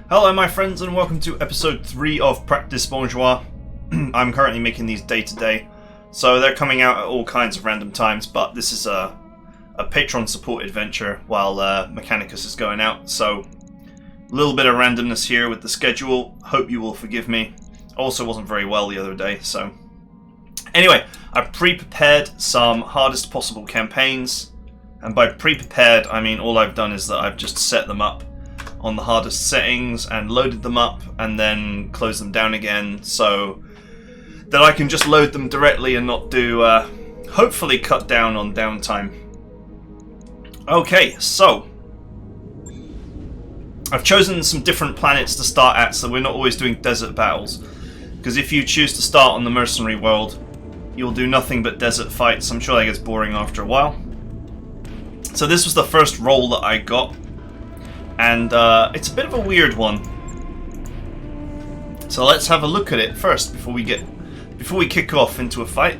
Hello my friends and welcome to episode 3 of Practice Bonjwa. I'm currently making these day to day, so they're coming out at all kinds of random times, but this is a Patreon supported venture while Mechanicus is going out, so a little bit of randomness here with the schedule. Hope you will forgive me. Also wasn't very well the other day, so... Anyway, I've pre-prepared some hardest possible campaigns, and by pre-prepared I mean all I've done is that I've just set them up on the hardest settings and loaded them up and then closed them down again so that I can just load them directly and not do, hopefully cut down on downtime. Okay, so I've chosen some different planets to start at so we're not always doing desert battles, because if you choose to start on the mercenary world you'll do nothing but desert fights. I'm sure that gets boring after a while. So this was the first roll that I got, and it's a bit of a weird one. So let's have a look at it first before we kick off into a fight.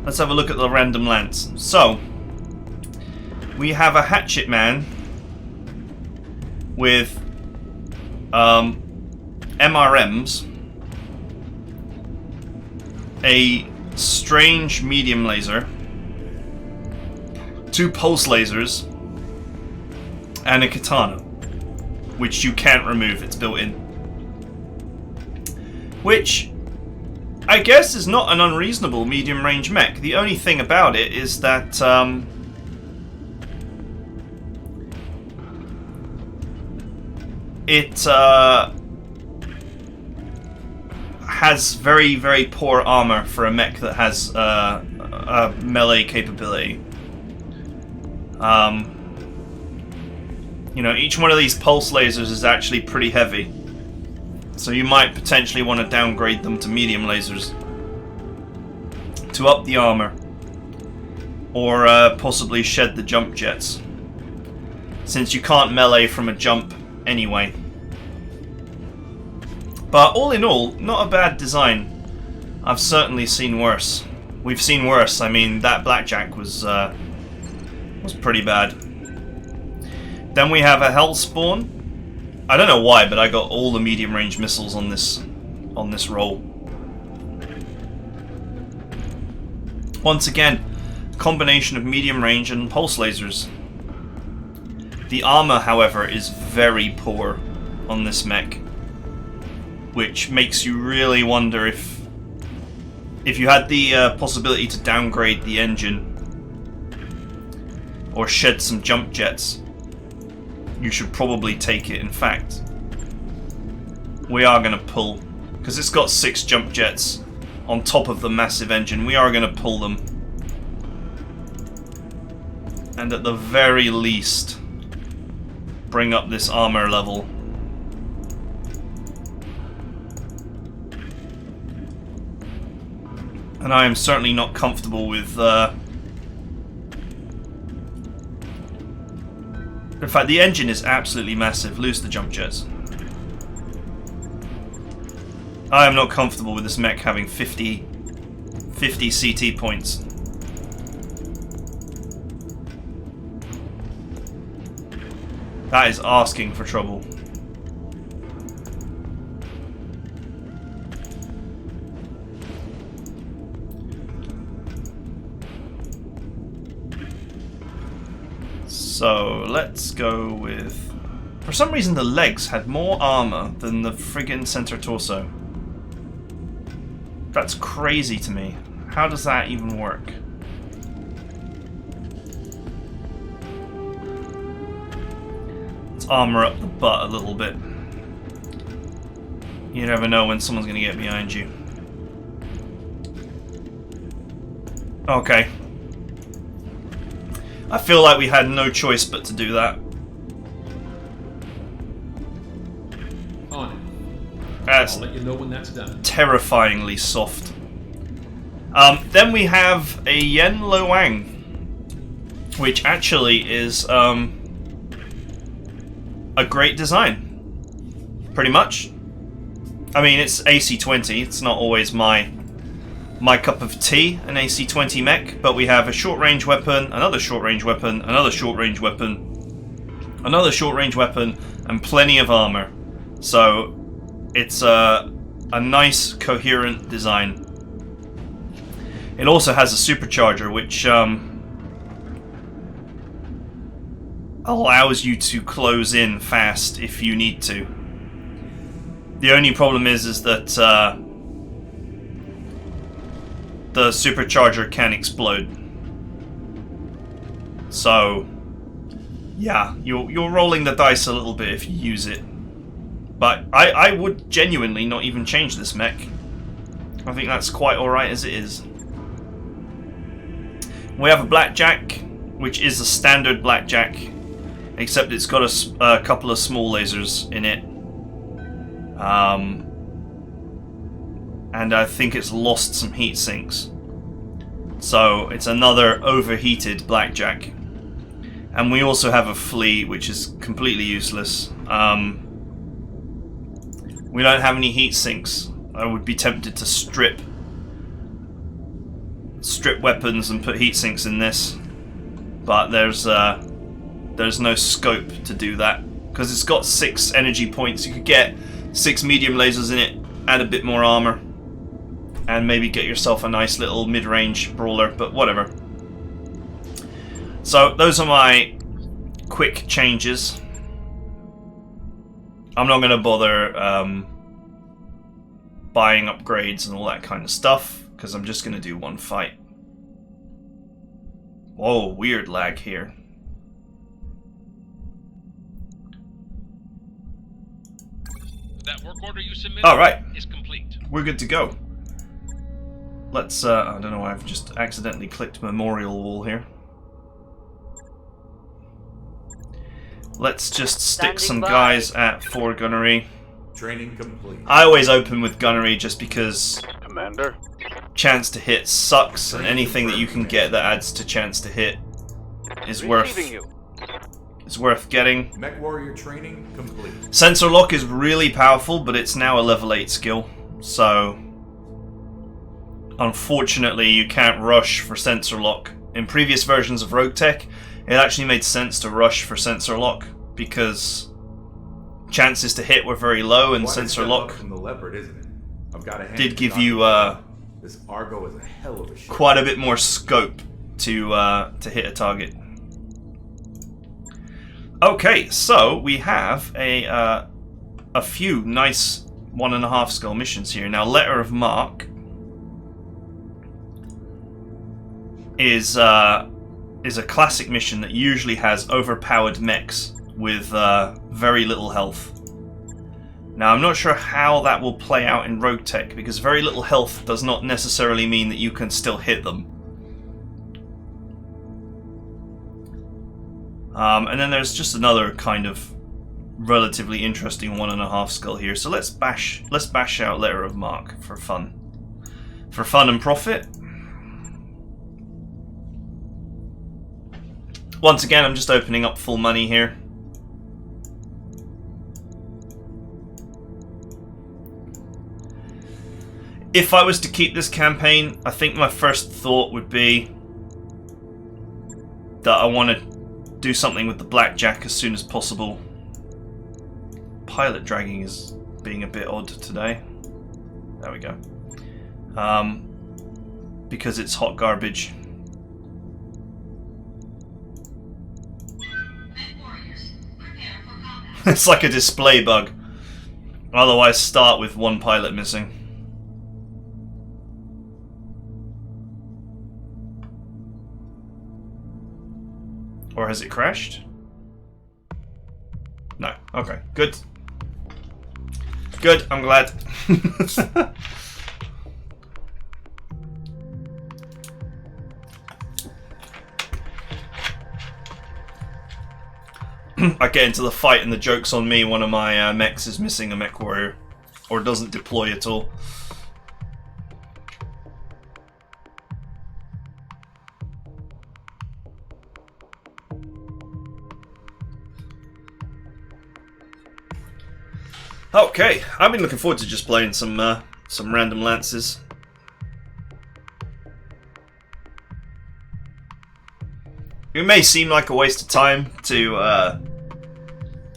Let's have a look at the random lands. So we have a hatchet man with MRMs, a strange medium laser, 2 pulse lasers, and a katana, which you can't remove, it's built in. Which, I guess, is not an unreasonable medium range mech. The only thing about it is that it has very, very poor armor for a mech that has a melee capability. You know, each one of these pulse lasers is actually pretty heavy, so you might potentially want to downgrade them to medium lasers to up the armor, or possibly shed the jump jets, since you can't melee from a jump anyway. But all in all, not a bad design. I've certainly seen worse. We've seen worse. I mean, that blackjack was pretty bad. Then we have a Hellspawn. I don't know why, but I got all the medium range missiles on this roll. Once again, combination of medium range and pulse lasers. The armor, however, is very poor on this mech, which makes you really wonder if you had the possibility to downgrade the engine or shed some jump jets, you should probably take it. In fact, we are going to pull, because it's got 6 jump jets on top of the massive engine. We are going to pull them, and at the very least bring up this armor level. And I am certainly not comfortable with in fact, the engine is absolutely massive. Lose the jump jets. I am not comfortable with this mech having 50 CT points. That is asking for trouble. So let's go with... For some reason the legs had more armor than the friggin' center torso. That's crazy to me. How does that even work? Let's armor up the butt a little bit. You never know when someone's gonna get behind you. Okay. I feel like we had no choice but to do that. On it. That's I'll let you know when that's done. Terrifyingly soft. Then we have a Yen Lo Wang, which actually is a great design. Pretty much. I mean, it's AC-20. It's not always my cup of tea, an AC-20 mech, but we have a short-range weapon, another short-range weapon, another short-range weapon, Another short-range weapon and plenty of armor. So it's a nice, coherent design. It also has a supercharger, which allows you to close in fast if you need to. The only problem is that the supercharger can explode. So yeah, you're rolling the dice a little bit if you use it. But I would genuinely not even change this mech. I think that's quite alright as it is. We have a blackjack, which is a standard blackjack, except it's got a couple of small lasers in it. And I think it's lost some heat sinks. So it's another overheated blackjack. And we also have a flea, which is completely useless. We don't have any heat sinks. I would be tempted to strip weapons and put heat sinks in this, but there's no scope to do that because it's got 6 energy points. You could get 6 medium lasers in it, add a bit more armor, and maybe get yourself a nice little mid-range brawler, but whatever. So those are my quick changes. I'm not going to bother buying upgrades and all that kind of stuff, because I'm just going to do one fight. Whoa, weird lag here. That work order you submitted is complete. We're good to go. Let's, I don't know why I've just accidentally clicked Memorial Wall here. Let's just stick some guys at 4 gunnery. Training complete. I always open with gunnery just because Commander. chance to hit sucks, and anything that you can get that adds to chance to hit is worth getting. Mech warrior training complete. Sensor lock is really powerful, but it's now a level 8 skill, so unfortunately you can't rush for sensor lock. In previous versions of RogueTech, it actually made sense to rush for sensor lock because chances to hit were very low, and sensor lock from the leopard, isn't it? I've got a did give you this Argo is a hell of a ship. quite a bit more scope to hit a target. Okay, so we have a few nice 1.5 skull missions here. Now, Letter of Marque is a classic mission that usually has overpowered mechs with very little health. Now, I'm not sure how that will play out in RogueTech, because very little health does not necessarily mean that you can still hit them. And then there's just another kind of relatively interesting 1.5 skull here. So let's bash out Letter of Marque for fun. For fun and profit. Once again, I'm just opening up full money here. If I was to keep this campaign, I think my first thought would be that I want to do something with the blackjack as soon as possible. Pilot dragging is being a bit odd today. There we go. Because it's hot garbage. It's like a display bug. Otherwise, start with 1 pilot missing. Or has it crashed? No. Okay. Good. Good. I'm glad. I get into the fight and the joke's on me. One of my mechs is missing a mech warrior. Or doesn't deploy at all. Okay, I've been looking forward to just playing some random lances. It may seem like a waste of time to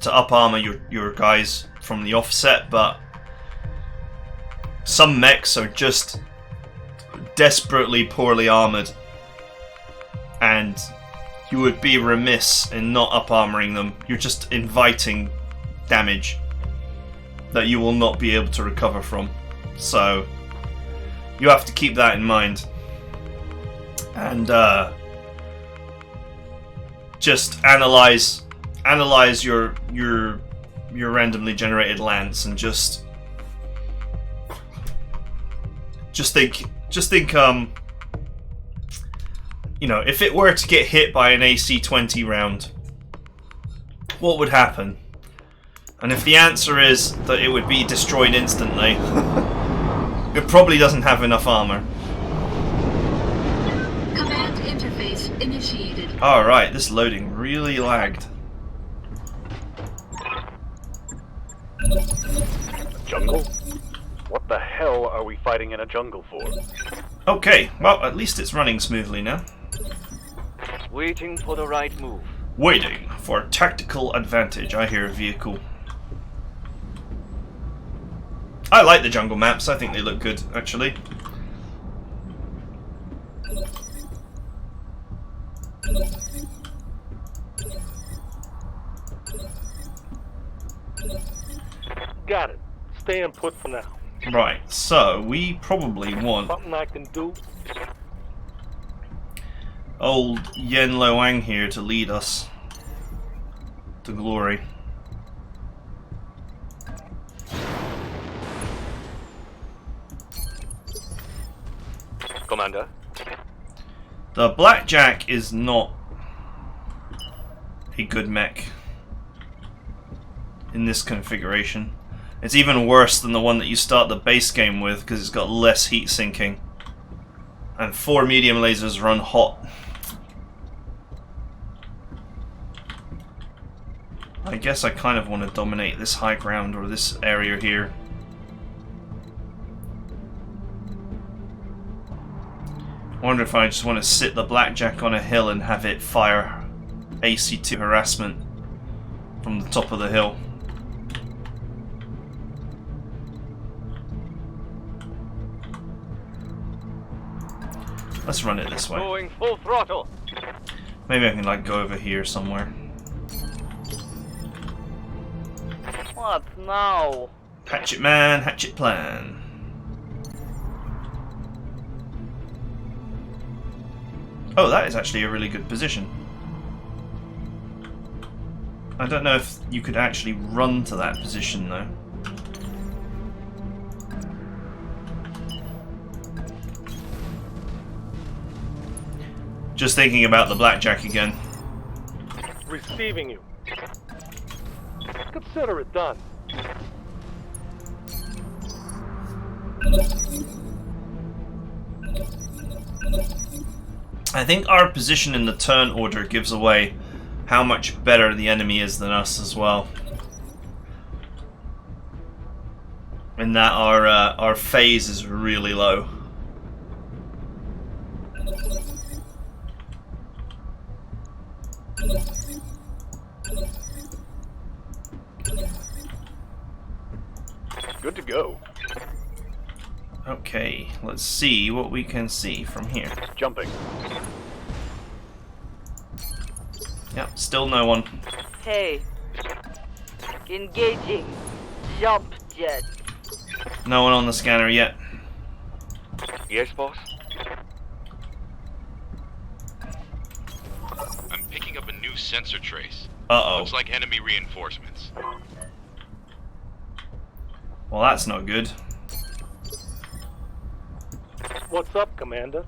up armor your guys from the offset, but some mechs are just desperately poorly armored, and you would be remiss in not up armoring them. You're just inviting damage that you will not be able to recover from. So you have to keep that in mind. And just analyze your randomly generated lance, and just think you know, if it were to get hit by an AC-20 round, what would happen? And if the answer is that it would be destroyed instantly, it probably doesn't have enough armor. Command interface initiated. Alright, this loading really lagged. Jungle? What the hell are we fighting in a jungle for? Okay, well, at least it's running smoothly now. Waiting for the right move. Waiting for tactical advantage. I hear a vehicle. I like the jungle maps. I think they look good, actually. Got it. Staying put for now. Right, so we probably want Something I can do. old Yen Loang here to lead us to glory. Commander. The Blackjack is not a good mech in this configuration. It's even worse than the one that you start the base game with, because it's got less heat sinking. And 4 medium lasers run hot. I guess I kind of want to dominate this high ground, or this area here. I wonder if I just want to sit the Blackjack on a hill and have it fire AC-2 harassment from the top of the hill. Let's run it this way. Going full throttle. Maybe I can like go over here somewhere. What now? Hatchet man, hatchet plan. Oh, that is actually a really good position. I don't know if you could actually run to that position though. Just thinking about the Blackjack again. Receiving you. Consider it done. I think our position in the turn order gives away how much better the enemy is than us as well. In that our phase is really low. Good to go. Okay, let's see what we can see from here. Jumping. Yep, still no one. Hey. Engaging. Jump jet. No one on the scanner yet. Yes, boss? I'm picking up a new sensor trace. Uh-oh. Looks like enemy reinforcements. Well, that's not good. What's up, Commander?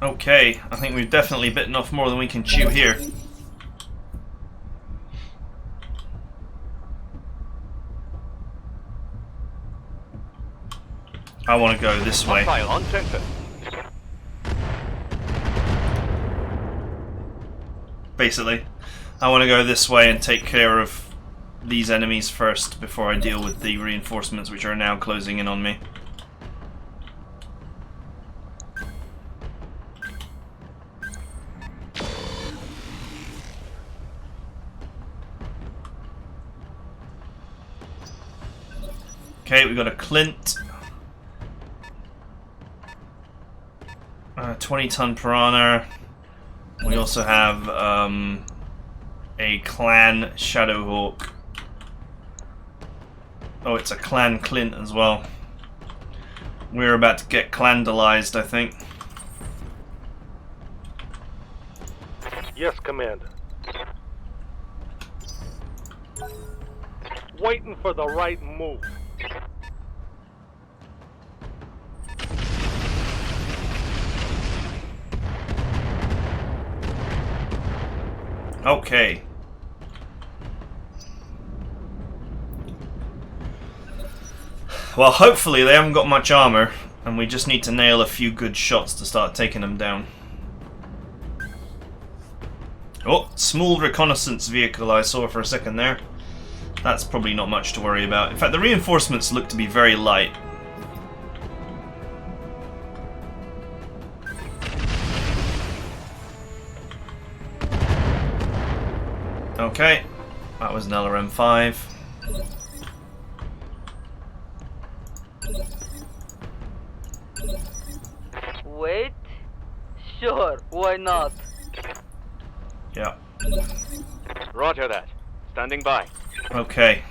Okay, I think we've definitely bitten off more than we can chew here. I want to go this way. Fire on sensor. Basically, I want to go this way and take care of these enemies first before I deal with the reinforcements which are now closing in on me. Okay, we got a Clint. 20-ton Piranha. We also have a Clan Shadowhawk. Oh, it's a Clan Clint as well. We're about to get clandalized, I think. Yes, Commander. Waiting for the right move. Okay. Well, hopefully they haven't got much armor, and we just need to nail a few good shots to start taking them down. Oh, small reconnaissance vehicle I saw for a second there. That's probably not much to worry about. In fact, the reinforcements look to be very light. Okay, that was an LRM-5. Wait? Sure, why not? Yeah. Roger that. Standing by. Okay.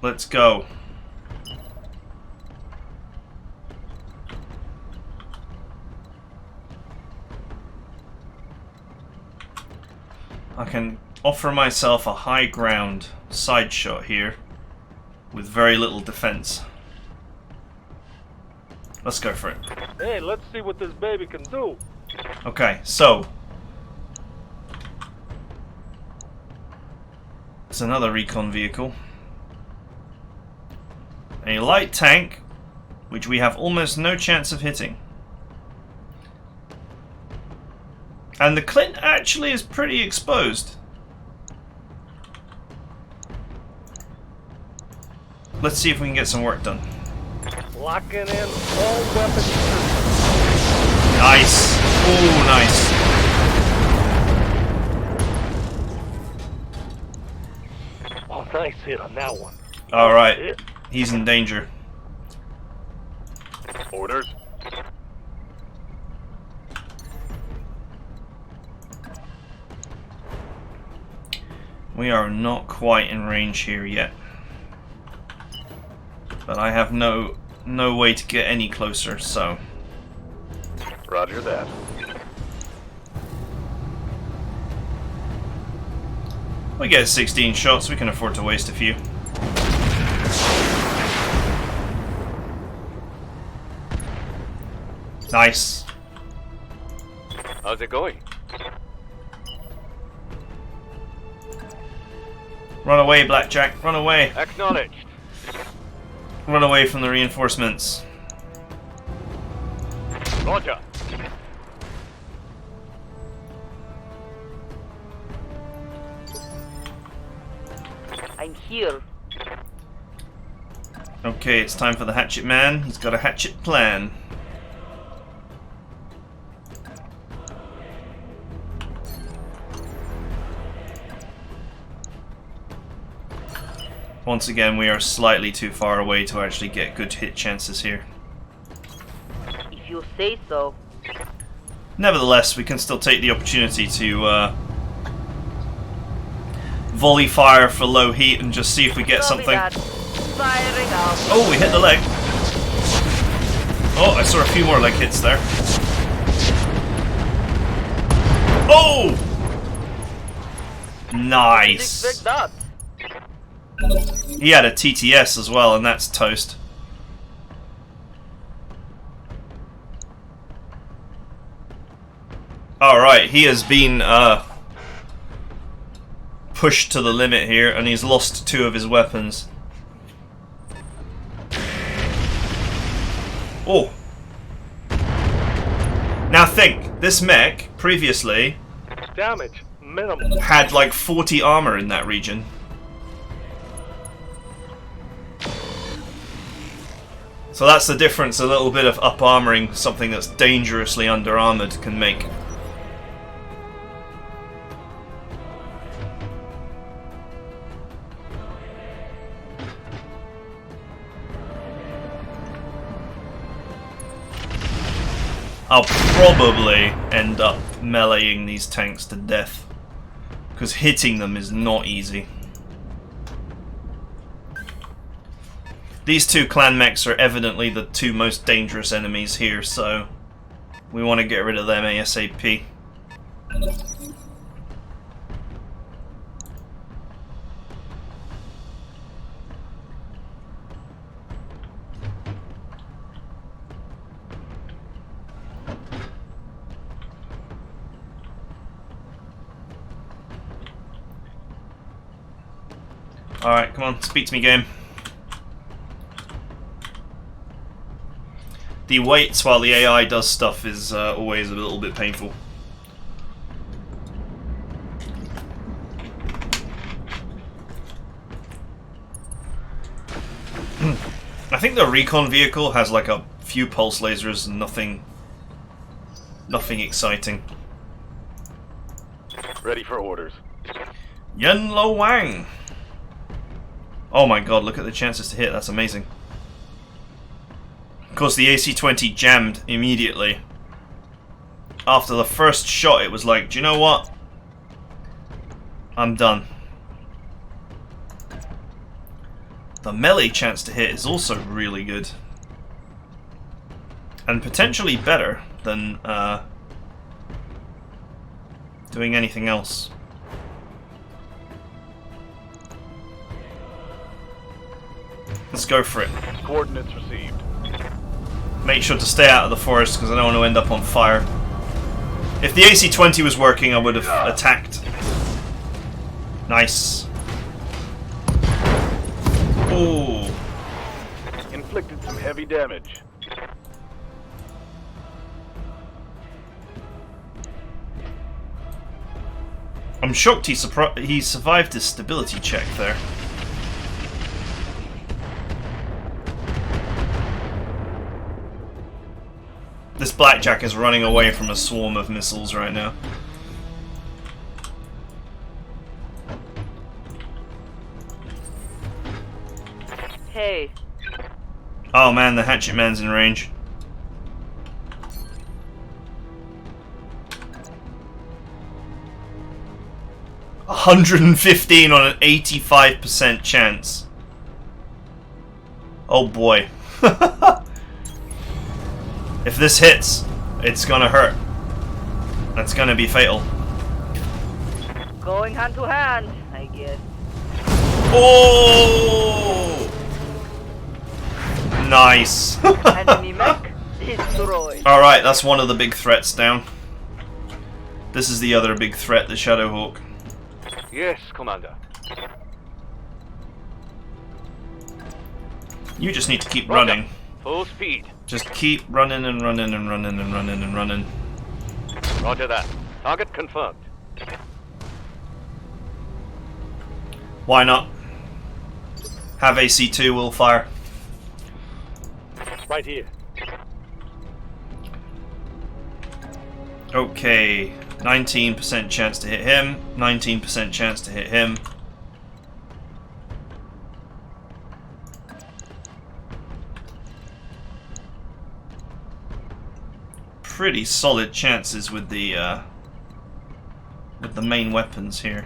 Let's go. I can offer myself a high ground side shot here with very little defense. Let's go for it. Hey, let's see what this baby can do. Okay, so it's another recon vehicle. A light tank, which we have almost no chance of hitting. And the Clint actually is pretty exposed. Let's see if we can get some work done. Locking in all weapons. Nice. Oh, nice. Oh, nice hit on that one. Alright. He's in danger. Orders. We are not quite in range here yet. But I have no way to get any closer, so... Roger that. We get 16 shots, we can afford to waste a few. Nice. How's it going? Run away, Blackjack, run away. Acknowledged. Run away from the reinforcements. Roger. I'm here. Okay, it's time for the hatchet man. He's got a hatchet plan. Once again, we are slightly too far away to actually get good hit chances here. If you say so. Nevertheless, we can still take the opportunity to volley fire for low heat and just see if we get Copy something. that. Firing out. Oh, we hit the leg. Oh, I saw a few more leg hits there. Oh! Nice. Didn't expect that. He had a TTS as well, and that's toast. Alright, he has been pushed to the limit here, and he's lost 2 of his weapons. Oh! Now think, this mech, previously, Damage minimal. had like 40 armor in that region. So that's the difference a little bit of up-armoring something that's dangerously under-armored can make. I'll probably end up meleeing these tanks to death. Because hitting them is not easy. These two clan mechs are evidently the two most dangerous enemies here, so we want to get rid of them ASAP. Alright, come on, speak to me, game. The waits while the AI does stuff is always a little bit painful. I think the recon vehicle has like a few pulse lasers and nothing exciting. Ready for orders. Yen Lo Wang! Oh my god, look at the chances to hit, that's amazing. Of course, the AC-20 jammed immediately. After the first shot, it was like, do you know what? I'm done. The melee chance to hit is also really good. And potentially better than doing anything else. Let's go for it. Coordinates received. Make sure to stay out of the forest because I don't want to end up on fire. If the AC-20 was working, I would have attacked. Nice. Ooh. Inflicted some heavy damage. I'm shocked he survived his stability check there. This blackjack is running away from a swarm of missiles right now. Hey. Oh man, the hatchet man's in range. $115 on an 85% chance. Oh boy. If this hits, it's gonna hurt. That's gonna be fatal. Going hand to hand, I guess. Oh! Nice. Enemy mech destroyed. Alright, that's one of the big threats down. This is the other big threat, the Shadowhawk. Yes, Commander. You just need to keep Roger. running. Full speed. Just keep running and running and running and running and running. Roger that. Target confirmed. Why not? Have AC2, we'll fire. Right here. Okay, 19% chance to hit him, 19% chance to hit him. Pretty solid chances with the main weapons here.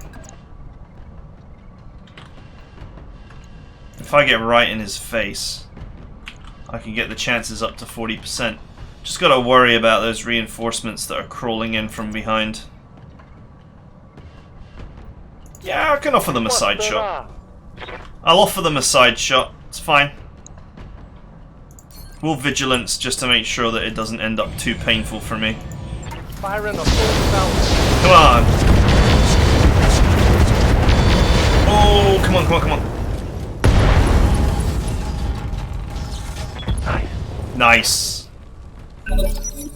If I get right in his face, I can get the chances up to 40%. Just gotta worry about those reinforcements that are crawling in from behind. Yeah, I can offer them a side shot. I'll offer them a side shot, it's fine. We'll vigilance just to make sure that it doesn't end up too painful for me. Firing a full round. Come on! Oh, come on, come on, come on. Nice. Nice.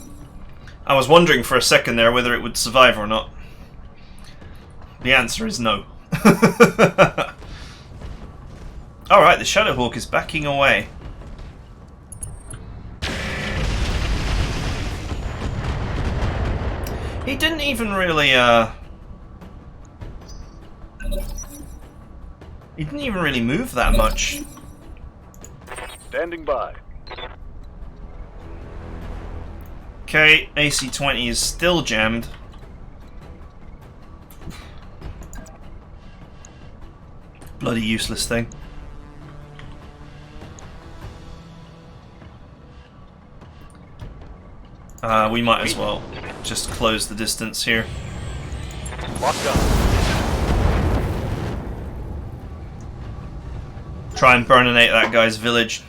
I was wondering for a second there whether it would survive or not. The answer is no. Alright, the Shadowhawk is backing away. He didn't even really, he didn't even really move that much. Okay, AC-20 is still jammed. Bloody useless thing. We might as well just close the distance here. Locked up. Try and burninate that guy's village.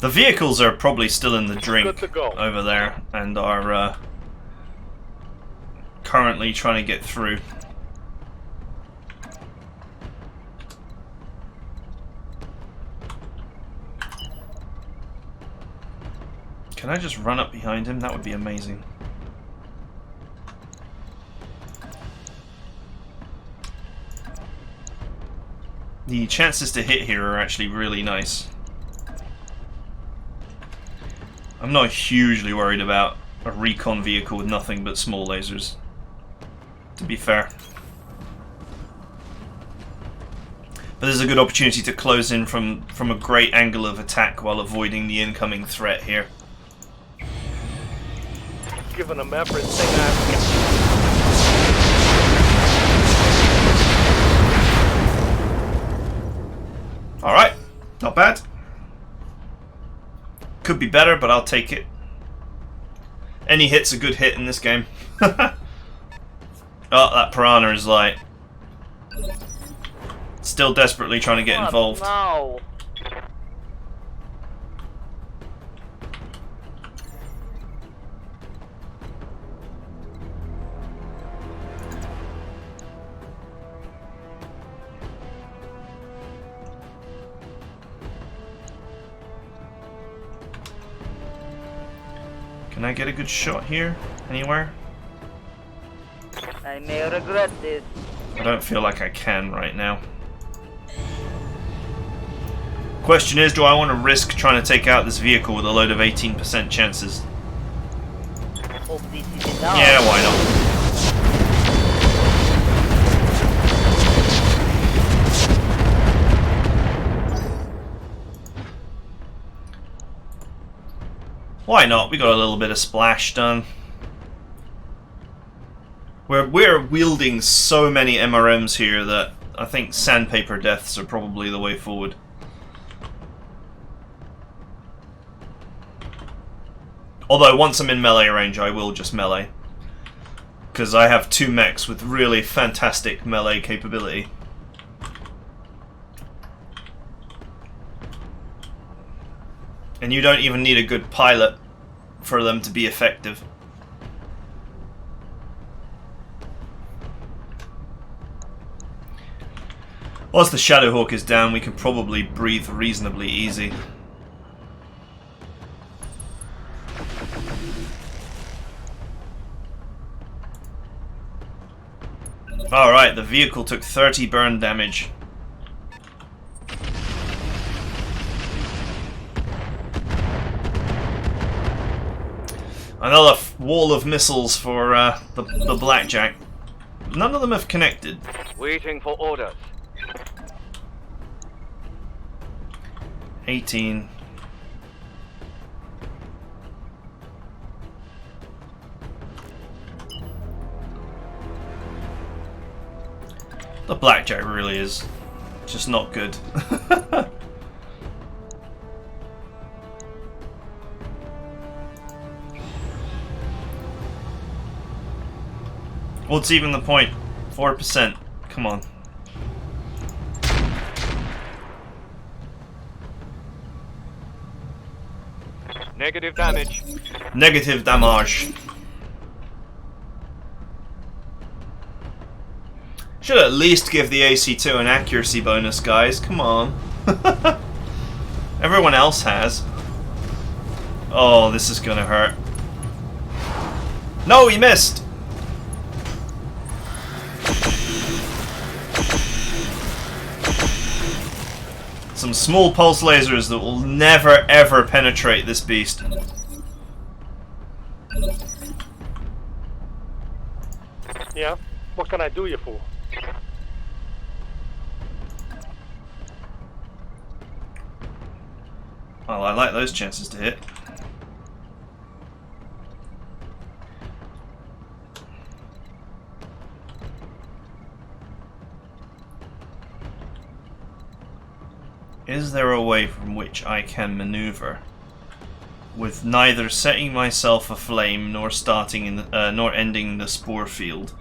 The vehicles are probably still in the drink Good to go. over there and are currently trying to get through. Can I just run up behind him? That would be amazing. The chances to hit here are actually really nice. I'm not hugely worried about a recon vehicle with nothing but small lasers, to be fair. But there's a good opportunity to close in from a great angle of attack while avoiding the incoming threat here. Giving them everything I've got. Alright, not bad. Could be better, but I'll take it. Any hit's a good hit in this game. Oh, that piranha is like still desperately trying to get involved. No. Can I get a good shot here? Anywhere? I may regret this. I don't feel like I can right now. Question is, do I want to risk trying to take out this vehicle with a load of 18% chances? Hope this is enough. Yeah, why not? Why not? We got a little bit of splash done. We're wielding so many MRMs here that I think sandpaper deaths are probably the way forward. Although once I'm in melee range, I will just melee, because I have two mechs with really fantastic melee capability. And you don't even need a good pilot for them to be effective. Once the Shadowhawk is down, we can probably breathe reasonably easy. Alright, the vehicle took 30 burn damage. Another wall of missiles for the Blackjack. None of them have connected. Waiting for orders. 18. The Blackjack really is just not good. What's even the point? 4%. Come on. Negative damage. Negative damage. Should at least give the AC2 an accuracy bonus, guys. Come on. Everyone else has. Oh, this is gonna hurt. No, he missed! Some small pulse lasers that will never ever penetrate this beast. Yeah? What can I do you for? Well, I like those chances to hit. Is there a way from which I can maneuver with neither setting myself aflame nor starting in nor ending the spore field?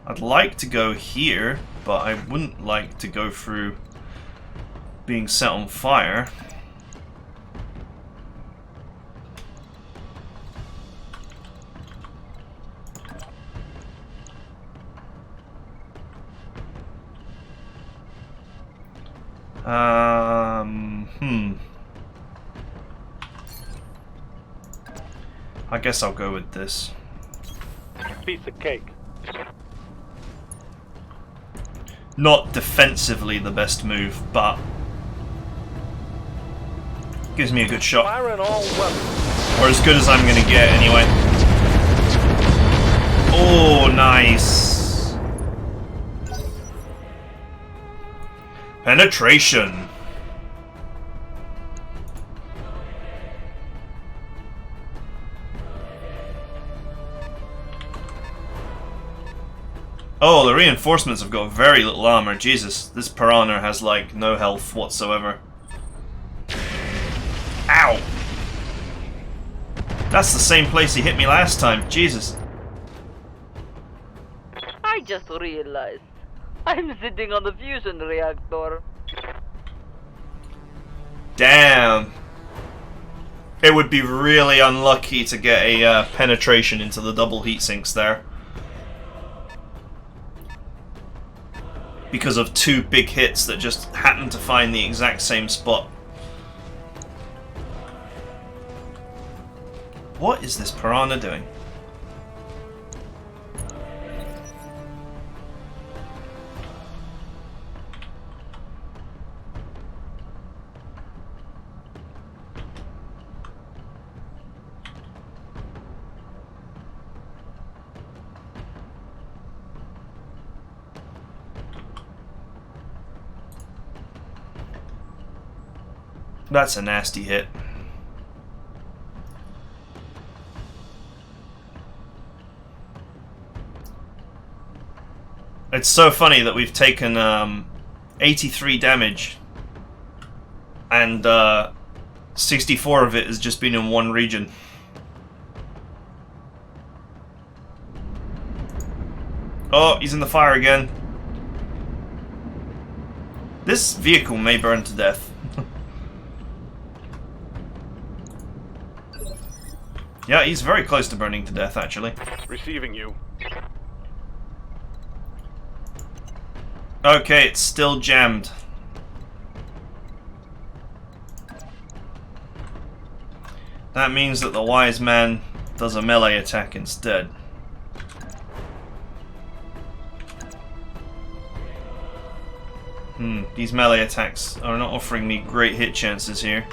I'd like to go here, but I wouldn't like to go through being set on fire. I guess I'll go with this. Piece of cake. Not defensively the best move, but gives me a good shot. Firing all weapons. Or as good as I'm gonna get anyway. Oh, nice. Penetration. Oh, the reinforcements have got very little armor. Jesus, this piranha has like no health whatsoever. Ow! That's the same place he hit me last time. Jesus. I just realized I'm sitting on the fusion reactor. Damn. It would be really unlucky to get a penetration into the double heat sinks there. Because of two big hits that just happened to find the exact same spot. What is this piranha doing? That's a nasty hit. It's so funny that we've taken 83 damage and 64 of it has just been in one region. Oh, he's in the fire again. This vehicle may burn to death. Yeah, he's very close to burning to death, actually. Receiving you. Okay, it's still jammed. That means that the wise man does a melee attack instead. These melee attacks are not offering me great hit chances here.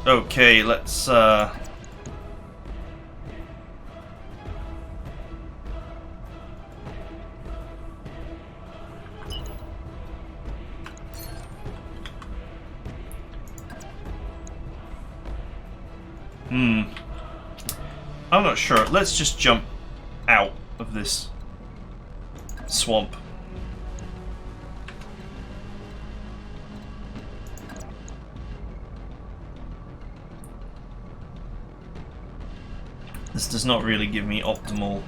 Okay, let's I'm not sure. Let's just jump out of this swamp. This does not really give me optimal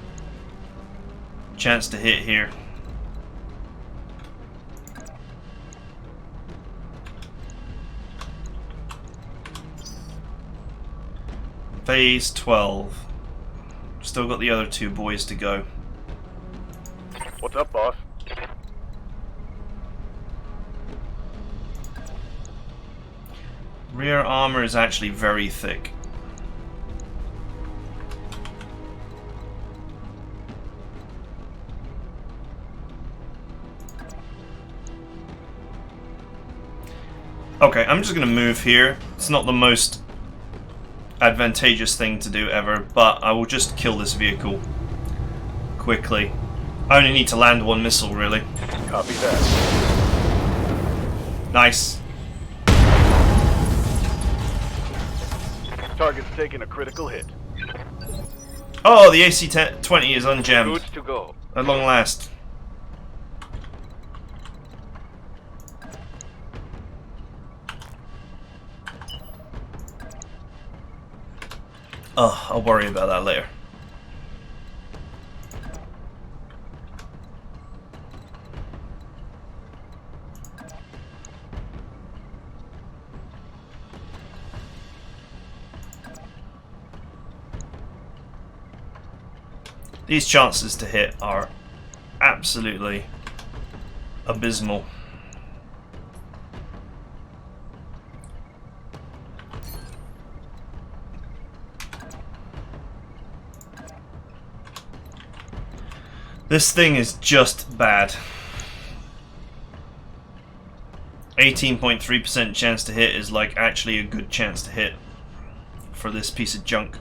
chance to hit here. Phase 12. Still got the other two boys to go. What's up, boss? Rear armor is actually very thick. Okay, I'm just going to move here. It's not the most advantageous thing to do ever, but I will just kill this vehicle quickly. I only need to land one missile, really. Copy that. Nice. Target's taking a critical hit. Oh, the AC-20 is unjammed. Good to go. At long last. Oh, I'll worry about that later. These chances to hit are absolutely abysmal. This thing is just bad. 18.3% chance to hit is like actually a good chance to hit for this piece of junk.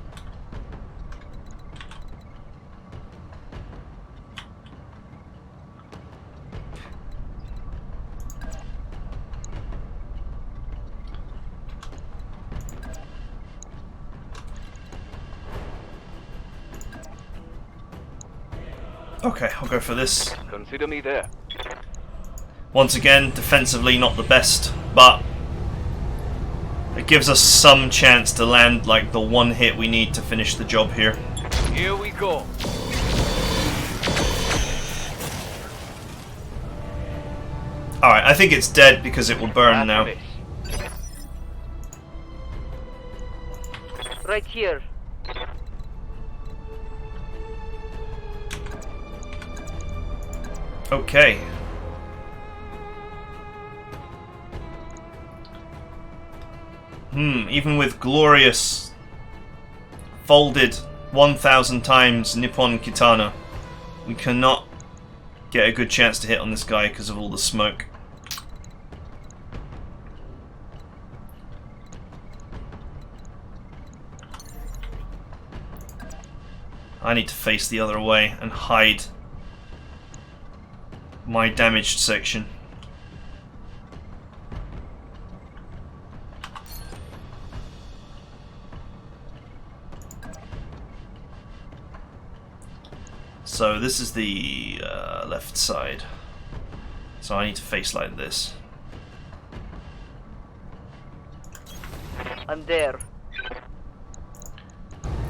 Okay, I'll go for this. Consider me there. Once again, defensively not the best, but it gives us some chance to land like the one hit we need to finish the job here. Here we go. Alright, I think it's dead because it will burn now. Right here. Okay. Even with glorious folded 1,000 times Nippon Kitana, we cannot get a good chance to hit on this guy because of all the smoke. I need to face the other way and hide my damaged section. So this is the left side. So I need to face like this. I'm there.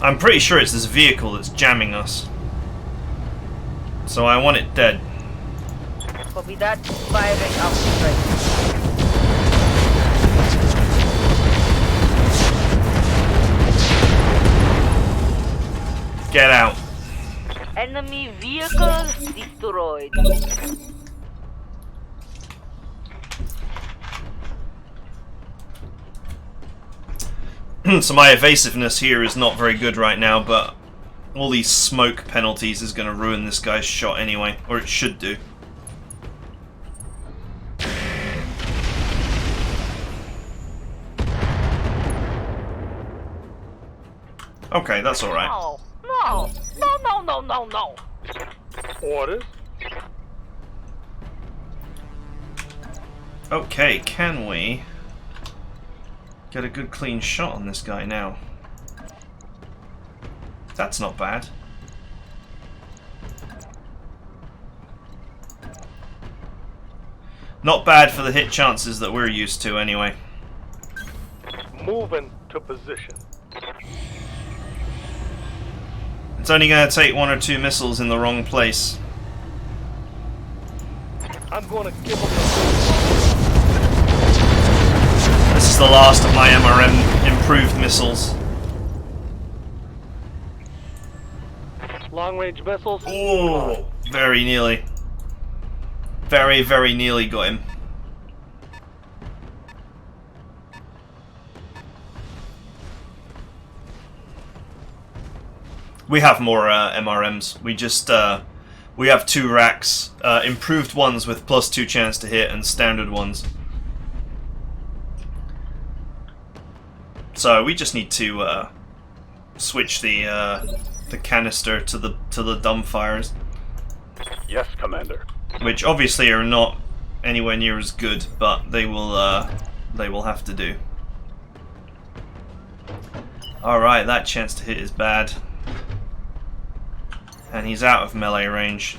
I'm pretty sure it's this vehicle that's jamming us. So I want it dead. Copy that. Firing up straight. Get out. Enemy vehicle destroyed. So my evasiveness here is not very good right now, but all these smoke penalties is going to ruin this guy's shot anyway, or it should do. Okay, that's alright. No. Orders. Okay, can we get a good clean shot on this guy now? That's not bad. Not bad for the hit chances that we're used to anyway. Moving to position. It's only going to take 1 or 2 missiles in the wrong place. I'm gonna give them This is the last of my MRM improved missiles. long-range missiles. Oh, very nearly. Very, very nearly got him. We have more MRMs. We just we have 2 racks, improved ones with +2 chance to hit, and standard ones. So we just need to switch the canister to the dumbfires, Yes, Commander. which obviously are not anywhere near as good, but they will have to do. All right, that chance to hit is bad, and he's out of melee range.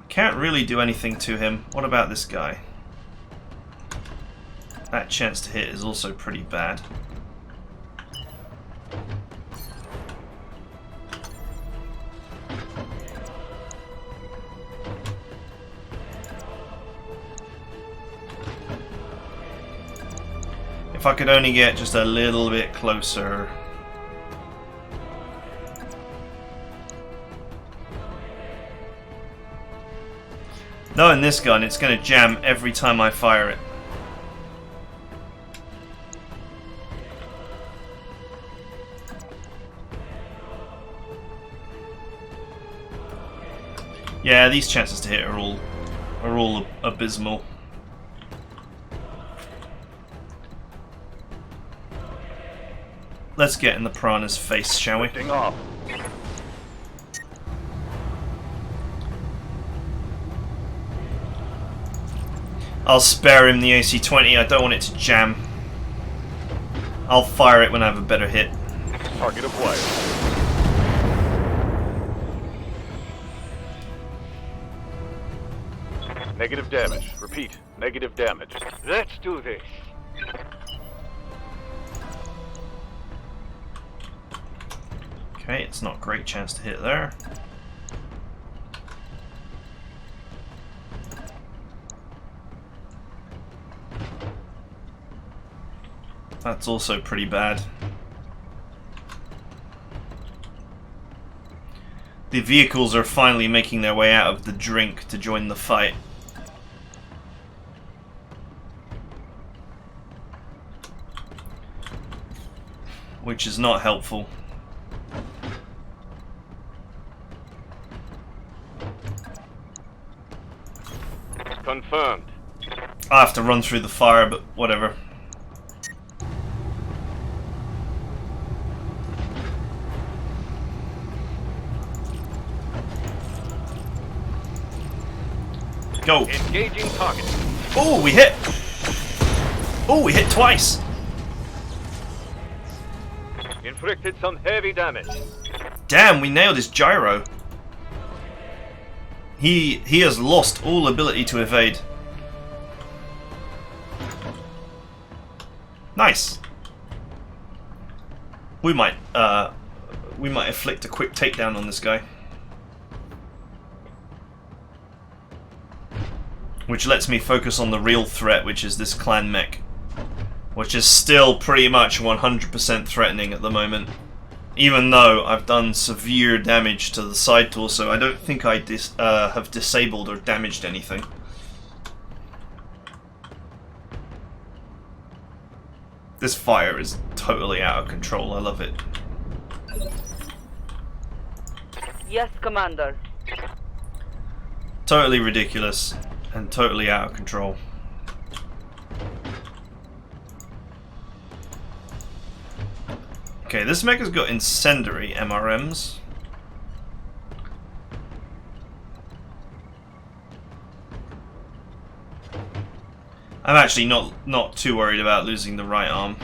Can't really do anything to him. What about this guy? That chance to hit is also pretty bad. If I could only get just a little bit closer. Knowing this gun, it's going to jam every time I fire it. Yeah, these chances to hit are all abysmal. Let's get in the piranha's face, shall we? Lifting off. I'll spare him the AC-20, I don't want it to jam. I'll fire it when I have a better hit. Target acquired. Negative damage. Repeat. Negative damage. Let's do this. Okay, it's not a great chance to hit there. That's also pretty bad. The vehicles are finally making their way out of the drink to join the fight. Which is not helpful. Confirmed. I have to run through the fire, but whatever. Go. Engaging target. Oh, we hit! Oh, we hit twice! Inflicted some heavy damage. Damn, we nailed his gyro. He has lost all ability to evade. Nice. We might inflict a quick takedown on this guy. Which lets me focus on the real threat, which is this clan mech. Which is still pretty much 100% threatening at the moment. Even though I've done severe damage to the side torso, I don't think I have disabled or damaged anything. This fire is totally out of control, I love it. Yes, Commander. Totally ridiculous and totally out of control. Okay, this mecha's got incendiary MRMs. I'm actually not too worried about losing the right arm.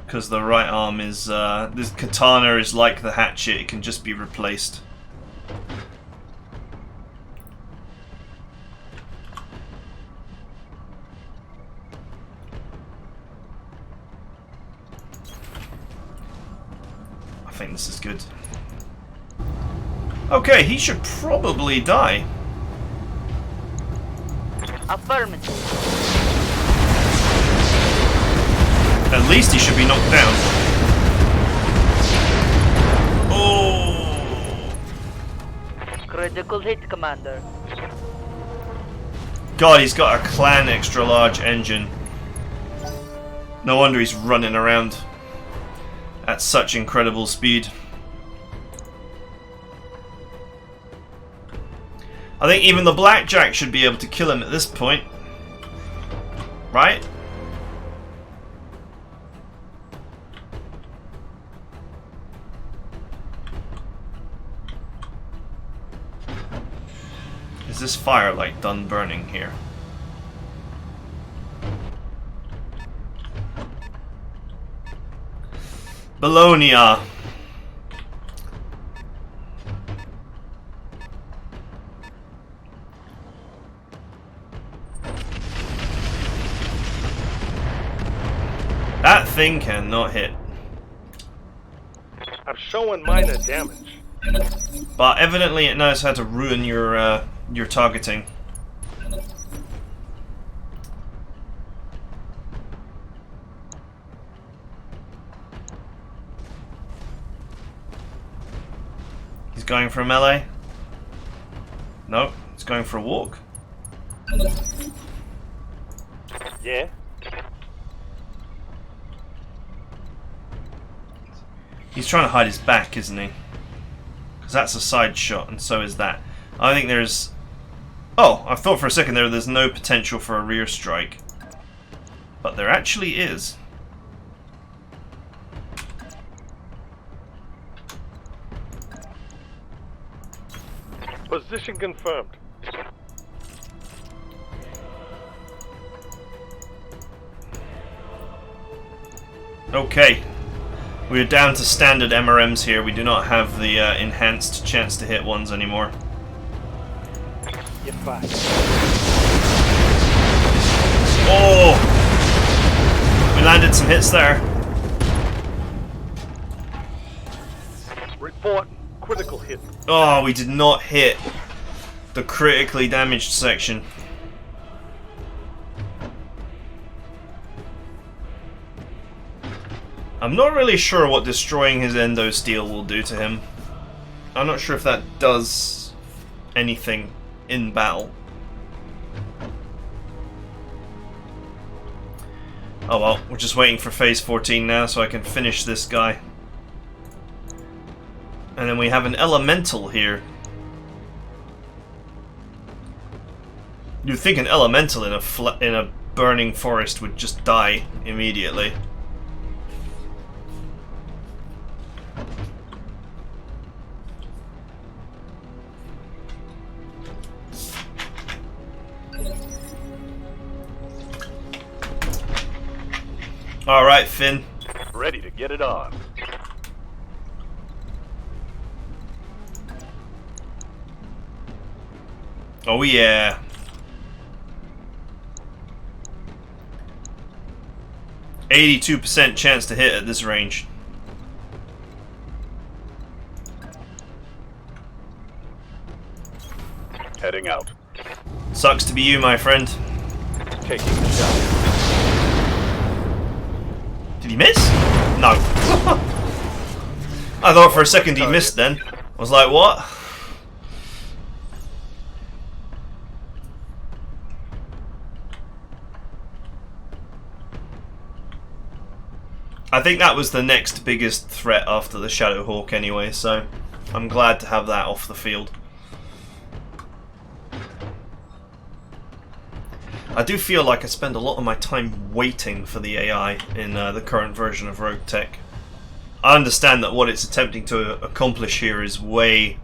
Because the right arm is, this katana is like the hatchet, it can just be replaced. I think this is good. Okay, he should probably die. Affirmative. At least he should be knocked down. Oh! Critical hit, Commander. God, he's got a clan extra large engine. No wonder he's running around at such incredible speed. I think even the blackjack should be able to kill him at this point. Right? Is this firelight done burning here? Bologna. That thing cannot hit. I'm showing minor damage. But evidently it knows how to ruin your targeting. He's going for a melee. Nope, he's going for a walk. Yeah? He's trying to hide his back, isn't he? Because that's a side shot, and so is that. I think there's... Oh, I thought for a second there's no potential for a rear strike. But there actually is. Position confirmed. Okay. We're down to standard MRMs here. We do not have the enhanced chance to hit ones anymore. You're fine. Oh! We landed some hits there. Report. Critical hit. Oh, we did not hit the critically damaged section. I'm not really sure what destroying his endo steel will do to him. I'm not sure if that does anything in battle. Oh well, we're just waiting for phase 14 now so I can finish this guy. And then we have an elemental here. You'd think an elemental in a burning forest would just die immediately. Alright, Finn. Ready to get it on. Oh yeah. %82% chance to hit at this range. Heading out. Sucks to be you, my friend. Taking the shot. Did he miss? No. I thought for a second he missed then. I was like, what? I think that was the next biggest threat after the Shadowhawk anyway, so I'm glad to have that off the field. I do feel like I spend a lot of my time waiting for the AI in the current version of RogueTech. I understand that what it's attempting to accomplish here is way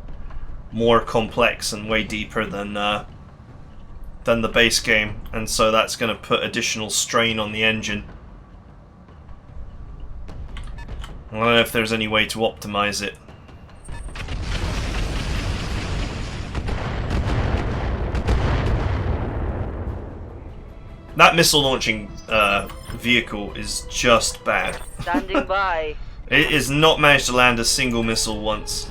more complex and way deeper than the base game, and so that's going to put additional strain on the engine. I don't know if there's any way to optimize it. That missile launching vehicle is just bad. Standing by. It has not managed to land a single missile once.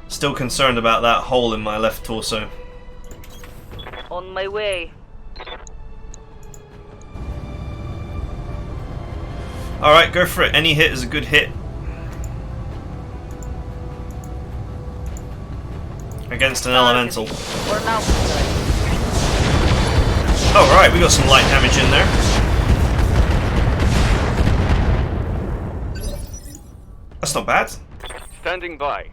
Still concerned about that hole in my left torso. On my way. Alright, go for it. Any hit is a good hit. I against an elemental. For now. Oh, right, we got some light damage in there. That's not bad. Standing by.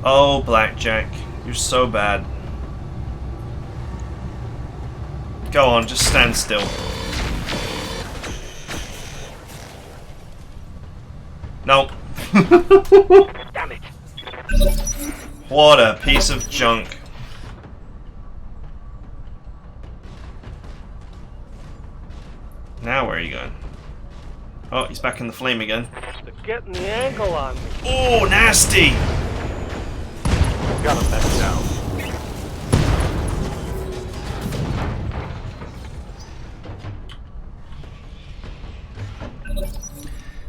Oh, Blackjack, you're so bad. Go on, just stand still. No. Damn it. What a piece of junk. Now where are you going? Oh, he's back in the flame again. They're getting the angle on me. Oh, nasty! Got him back down.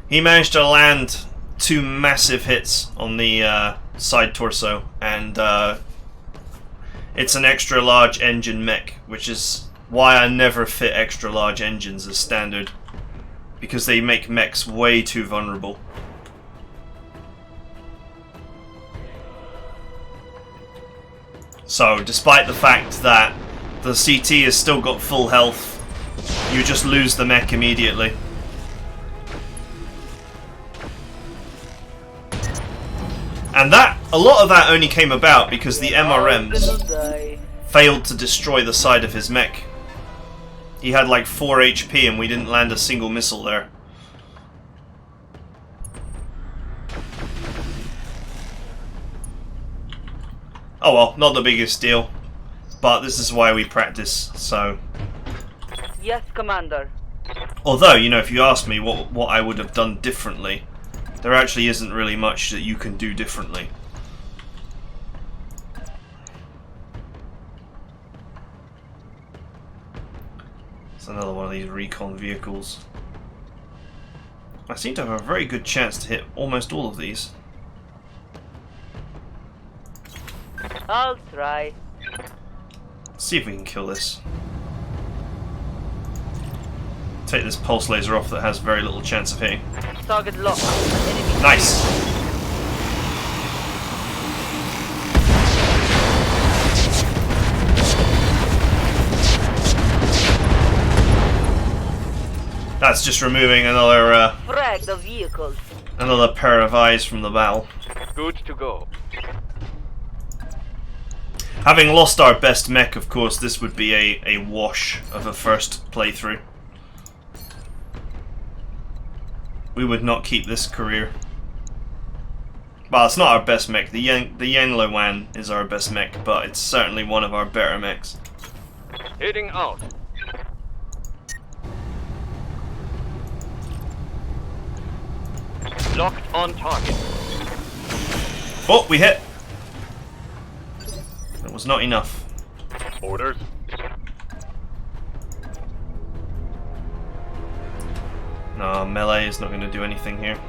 He managed to land 2 massive hits on the side torso, and it's an extra large engine mech, which is why I never fit extra large engines as standard, because they make mechs way too vulnerable. So, despite the fact that the CT has still got full health, you just lose the mech immediately. And a lot of that only came about because the MRMs failed to destroy the side of his mech. He had like 4 HP and we didn't land a single missile there. Oh well, not the biggest deal. But this is why we practice, so... Yes, Commander. Although, you know, if you ask me what I would have done differently, there actually isn't really much that you can do differently. It's another one of these recon vehicles. I seem to have a very good chance to hit almost all of these. I'll try. Let's see if we can kill this. Take this pulse laser off that has very little chance of hitting. Target locked. Enemy. Nice! That's just removing another Frag the vehicles. another pair of eyes from the bow. Good to go. Having lost our best mech, of course, this would be a wash of a first playthrough. We would not keep this career. Well, it's not our best mech. The Yanlowan is our best mech, but it's certainly one of our better mechs. Heading out. Locked on target. Oh, we hit! That was not enough. Orders. No, melee is not going to do anything here.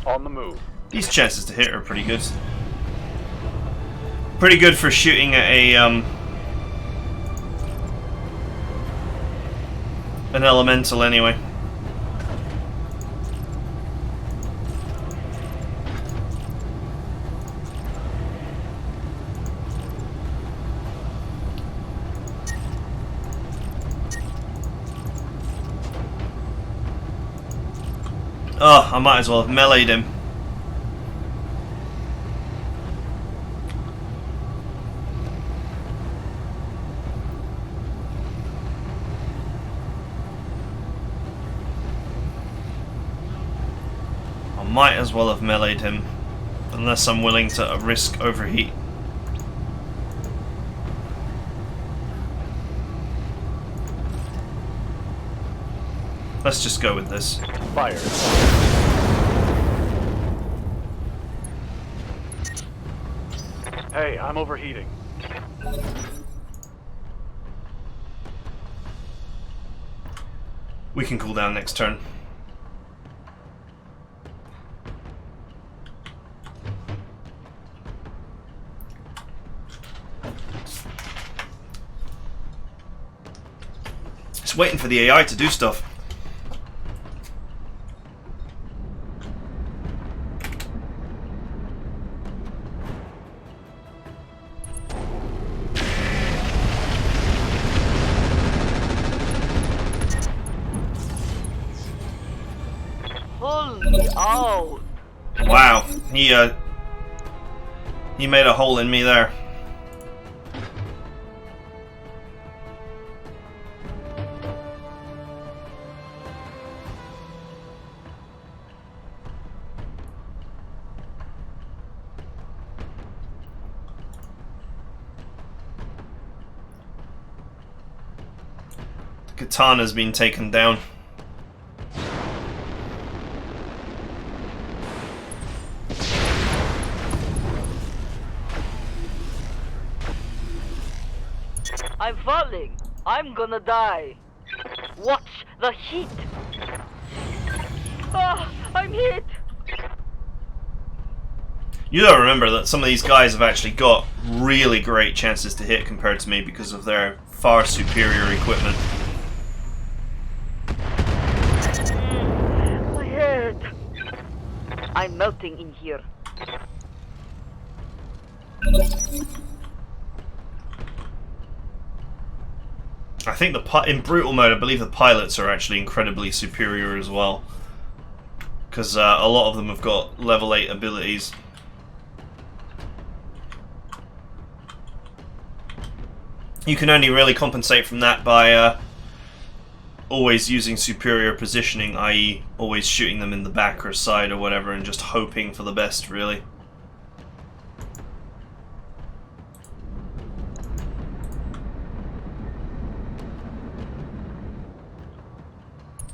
On the move. These chances to hit are pretty good. Pretty good for shooting at an elemental anyway. Oh, I might as well have meleeed him. I might as well have meleeed him, unless I'm willing to risk overheat. Let's just go with this. Fire. Hey, I'm overheating. We can cool down next turn. just waiting for the AI to do stuff. Pull me out. Wow, he made a hole in me there. The katana's been taken down. I'm falling. I'm gonna die. Watch the heat. Ah, I'm hit. You gotta remember that some of these guys have actually got really great chances to hit compared to me because of their far superior equipment. My head. I'm melting in here. I think in brutal mode, I believe the pilots are actually incredibly superior as well, because a lot of them have got level 8 abilities. You can only really compensate from that by always using superior positioning, i.e. always shooting them in the back or side or whatever, and just hoping for the best, really.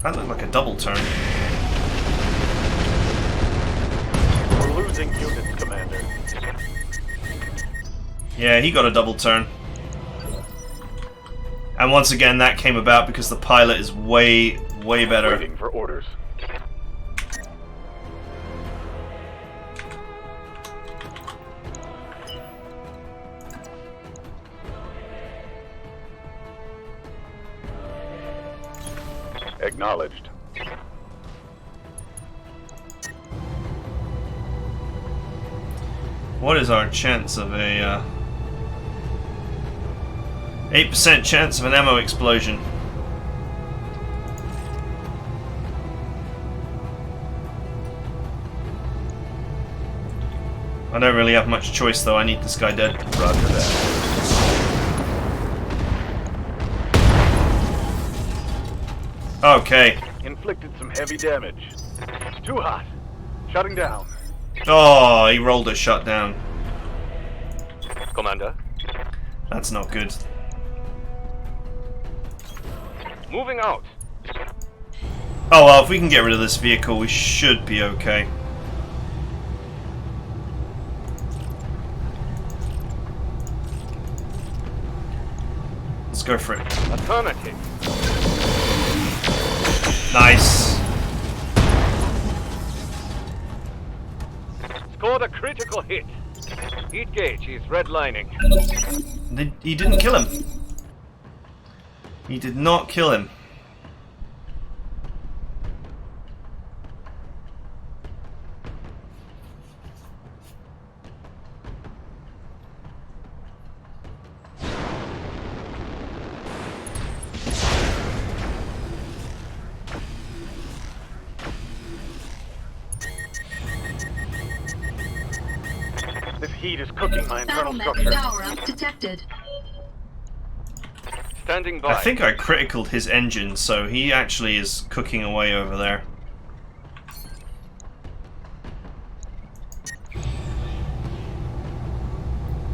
That looked like a double turn. We're losing units, Commander. Yeah, he got a double turn. And once again, that came about because the pilot is way better. Waiting for orders. Acknowledged. What is our chance of a 8% chance of an ammo explosion? I don't really have much choice though, I need this guy dead. Roger that. Okay. Inflicted some heavy damage. Too hot. Shutting down. Oh, he rolled a shot down. Commander. That's not good. Moving out. Oh well, if we can get rid of this vehicle, we should be okay. Let's go for it. Affirmative. Nice. Scored a critical hit. Heat gauge is redlining. He didn't kill him. He did not kill him. This heat is cooking my internal Battle structure. power-up detected. Standing by. I think I criticaled his engine, so he actually is cooking away over there.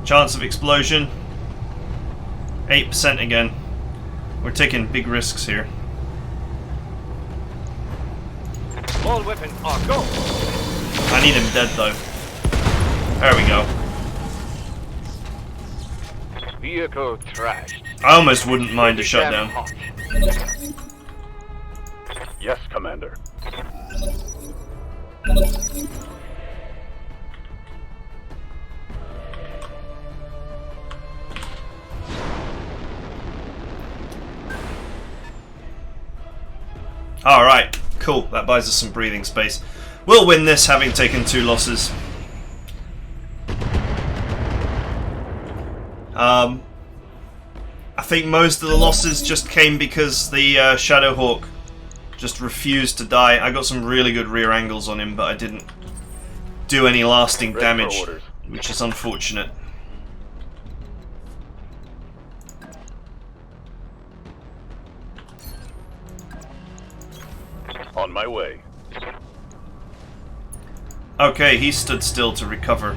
Chance of explosion. 8% again. We're taking big risks here. All weapons are go. I need him dead though. There we go. Vehicle trashed. I almost wouldn't mind a shutdown. Hot. Yes, Commander. Alright, cool. That buys us some breathing space. We'll win this, having taken 2 losses. I think most of the losses just came because the Shadowhawk just refused to die. I got some really good rear angles on him, but I didn't do any lasting damage, which is unfortunate. On my way. Okay, he stood still to recover.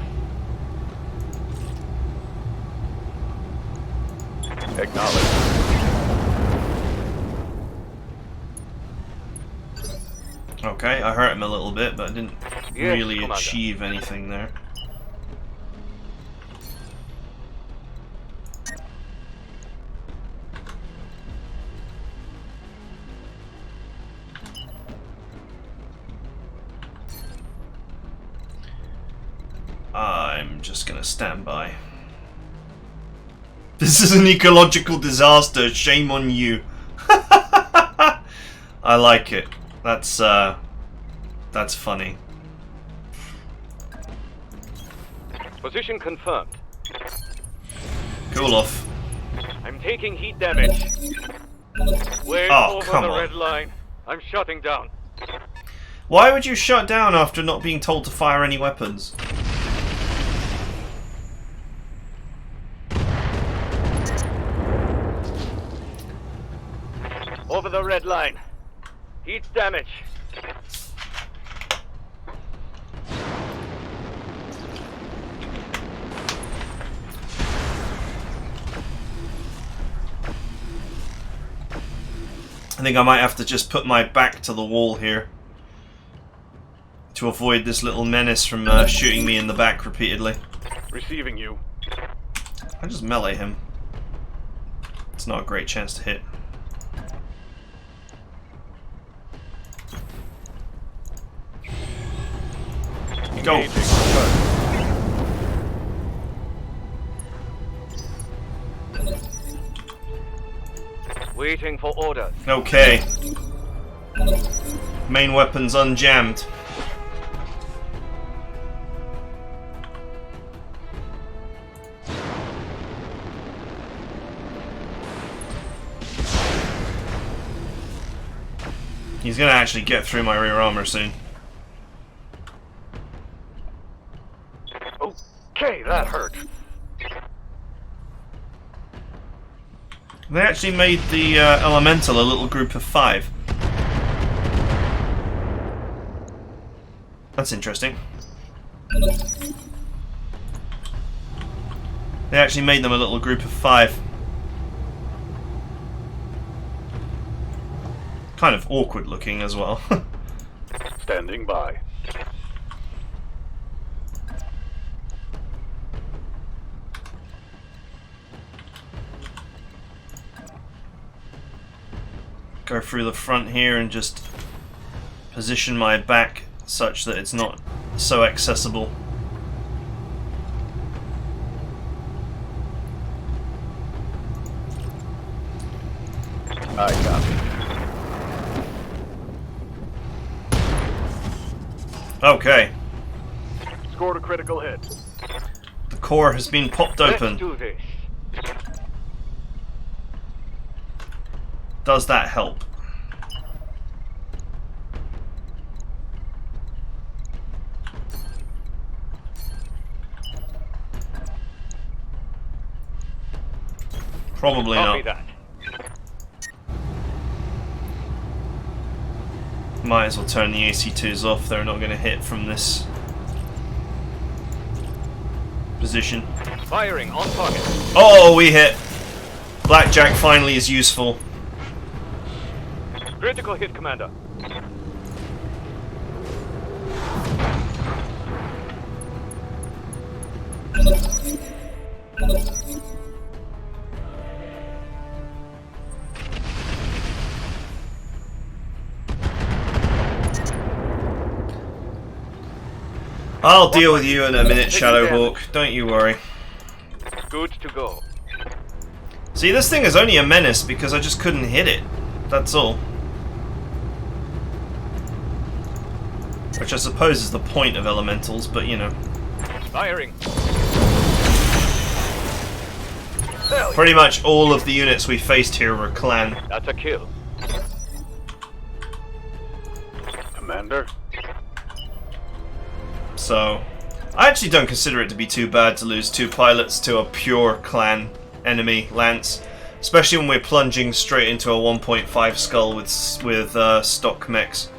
Acknowledge. Okay, I hurt him a little bit, but I didn't Yes, really Commander. achieve anything there. I'm just gonna stand by. This is an ecological disaster. Shame on you. I like it. That's funny. Position confirmed. Cool off. I'm taking heat damage. Way Oh, over come the on. red line. I'm shutting down. Why would you shut down after not being told to fire any weapons? Over the red line. Heat damage. I think I might have to just put my back to the wall here to avoid this little menace from shooting me in the back repeatedly. Receiving you. I just melee him. It's not a great chance to hit. Go. Engaging. Waiting for orders. Okay. Main weapons unjammed. He's gonna actually get through my rear armor soon. Okay, that hurt. They actually made the Elemental a little group of 5. That's interesting. They actually made them a little group of 5. Kind of awkward looking as well. Standing by. Go through the front here and just position my back such that it's not so accessible. I copy. Okay, Scored a critical hit. the core has been popped Let's open. do this. Does that help? Probably Copy not. that. Might as well turn the AC2s off. They're not going to hit from this position. Firing on target. Oh, we hit. Blackjack finally is useful. Critical hit, Commander. I'll deal with you in a minute, Shadowhawk. Don't you worry. Good to go. See, this thing is only a menace because I just couldn't hit it. That's all. Which I suppose is the point of elementals, but you know. Firing. Pretty much all of the units we faced here were clan. That's a kill. Commander? So, I actually don't consider it to be too bad to lose 2 pilots to a pure clan enemy, Lance. Especially when we're plunging straight into a 1.5 skull with stock mechs.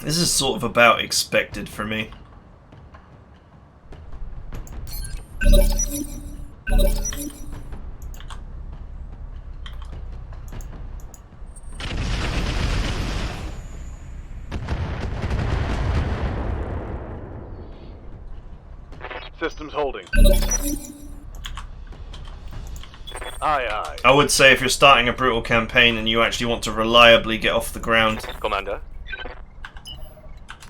This is sort of about expected for me. Systems holding. Aye, aye. I would say if you're starting a brutal campaign and you actually want to reliably get off the ground, Commander?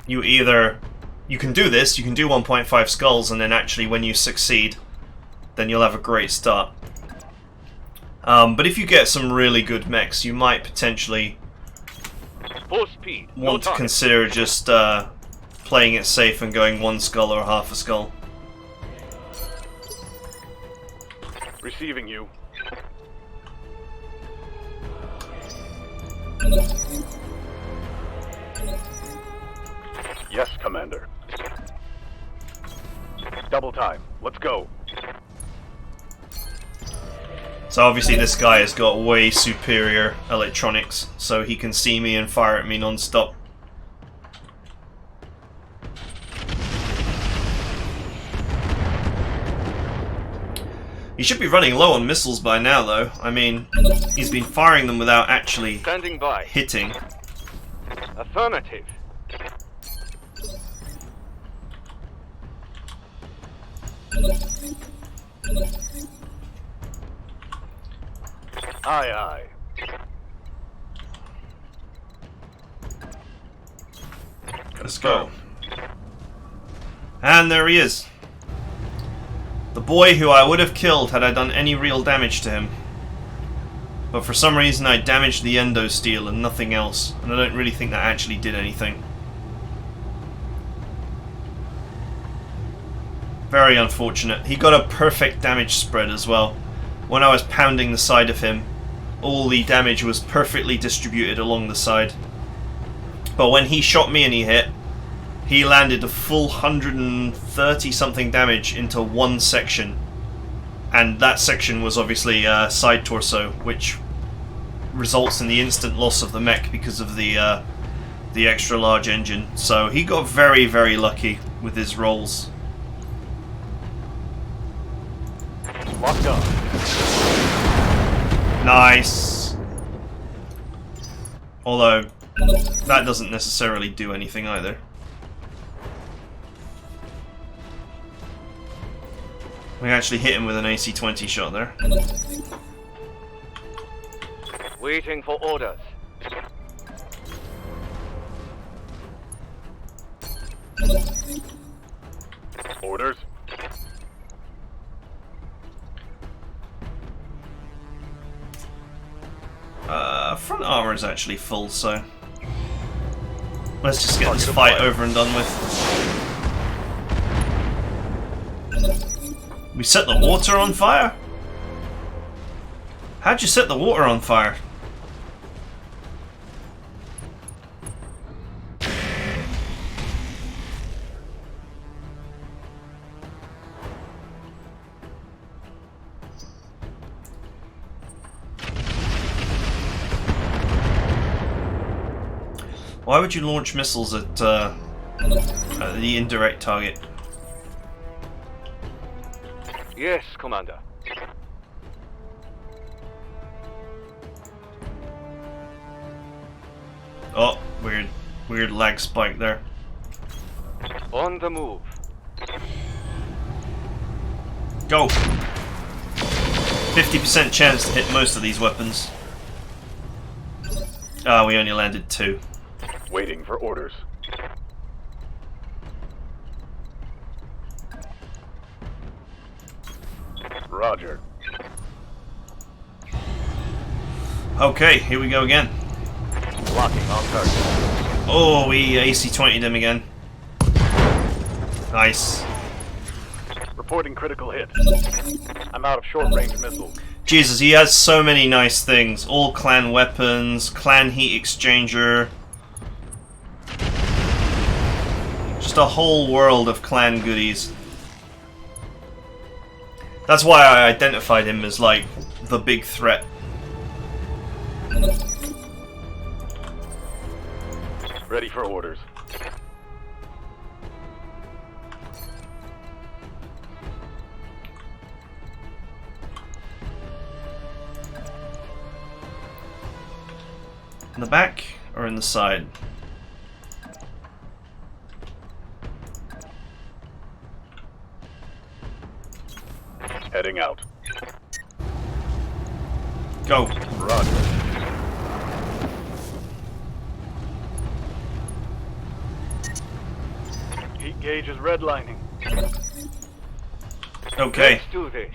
you can do this, you can do 1.5 skulls, and then actually when you succeed, then you'll have a great start. But if you get some really good mechs, you might potentially Full speed. want to consider just playing it safe and going 1 skull or half a skull. Receiving you. Yes, Commander. Double time. Let's go. So obviously this guy has got way superior electronics, so he can see me and fire at me non-stop. He should be running low on missiles by now, though. I mean, he's been firing them without actually Standing by. hitting. Affirmative. Aye, aye. Let's go. And there he is. The boy who I would have killed had I done any real damage to him. But for some reason I damaged the endo steel and nothing else, and I don't really think that actually did anything. Very unfortunate. He got a perfect damage spread as well. When I was pounding the side of him, all the damage was perfectly distributed along the side. But when he shot me and he hit, he landed a full 130 something damage into one section. And that section was obviously side torso, which results in the instant loss of the mech because of the extra large engine. So he got very, very lucky with his rolls. Locked on. Nice. Although, that doesn't necessarily do anything either. We actually hit him with an AC-20 shot there. Waiting for orders. Orders? Front armor is actually full, so let's just get this fight over and done with. We set the water on fire? How'd you set the water on fire? Why would you launch missiles at the indirect target? Yes, Commander. Oh, weird lag spike there. On the move. Go! 50% chance to hit most of these weapons. Ah, we only landed 2. Waiting for orders. Roger. Okay, here we go again. Locking on target. Oh, we AC-20'd him again. Nice. Reporting critical hit. I'm out of short-range missiles. Jesus, he has so many nice things. All clan weapons, clan heat exchanger. Just a whole world of clan goodies. That's why I identified him as, like, the big threat. Ready for orders. In the back or in the side? Heading out. Go. Roger. Heat gauge is redlining. Okay. Let's do this.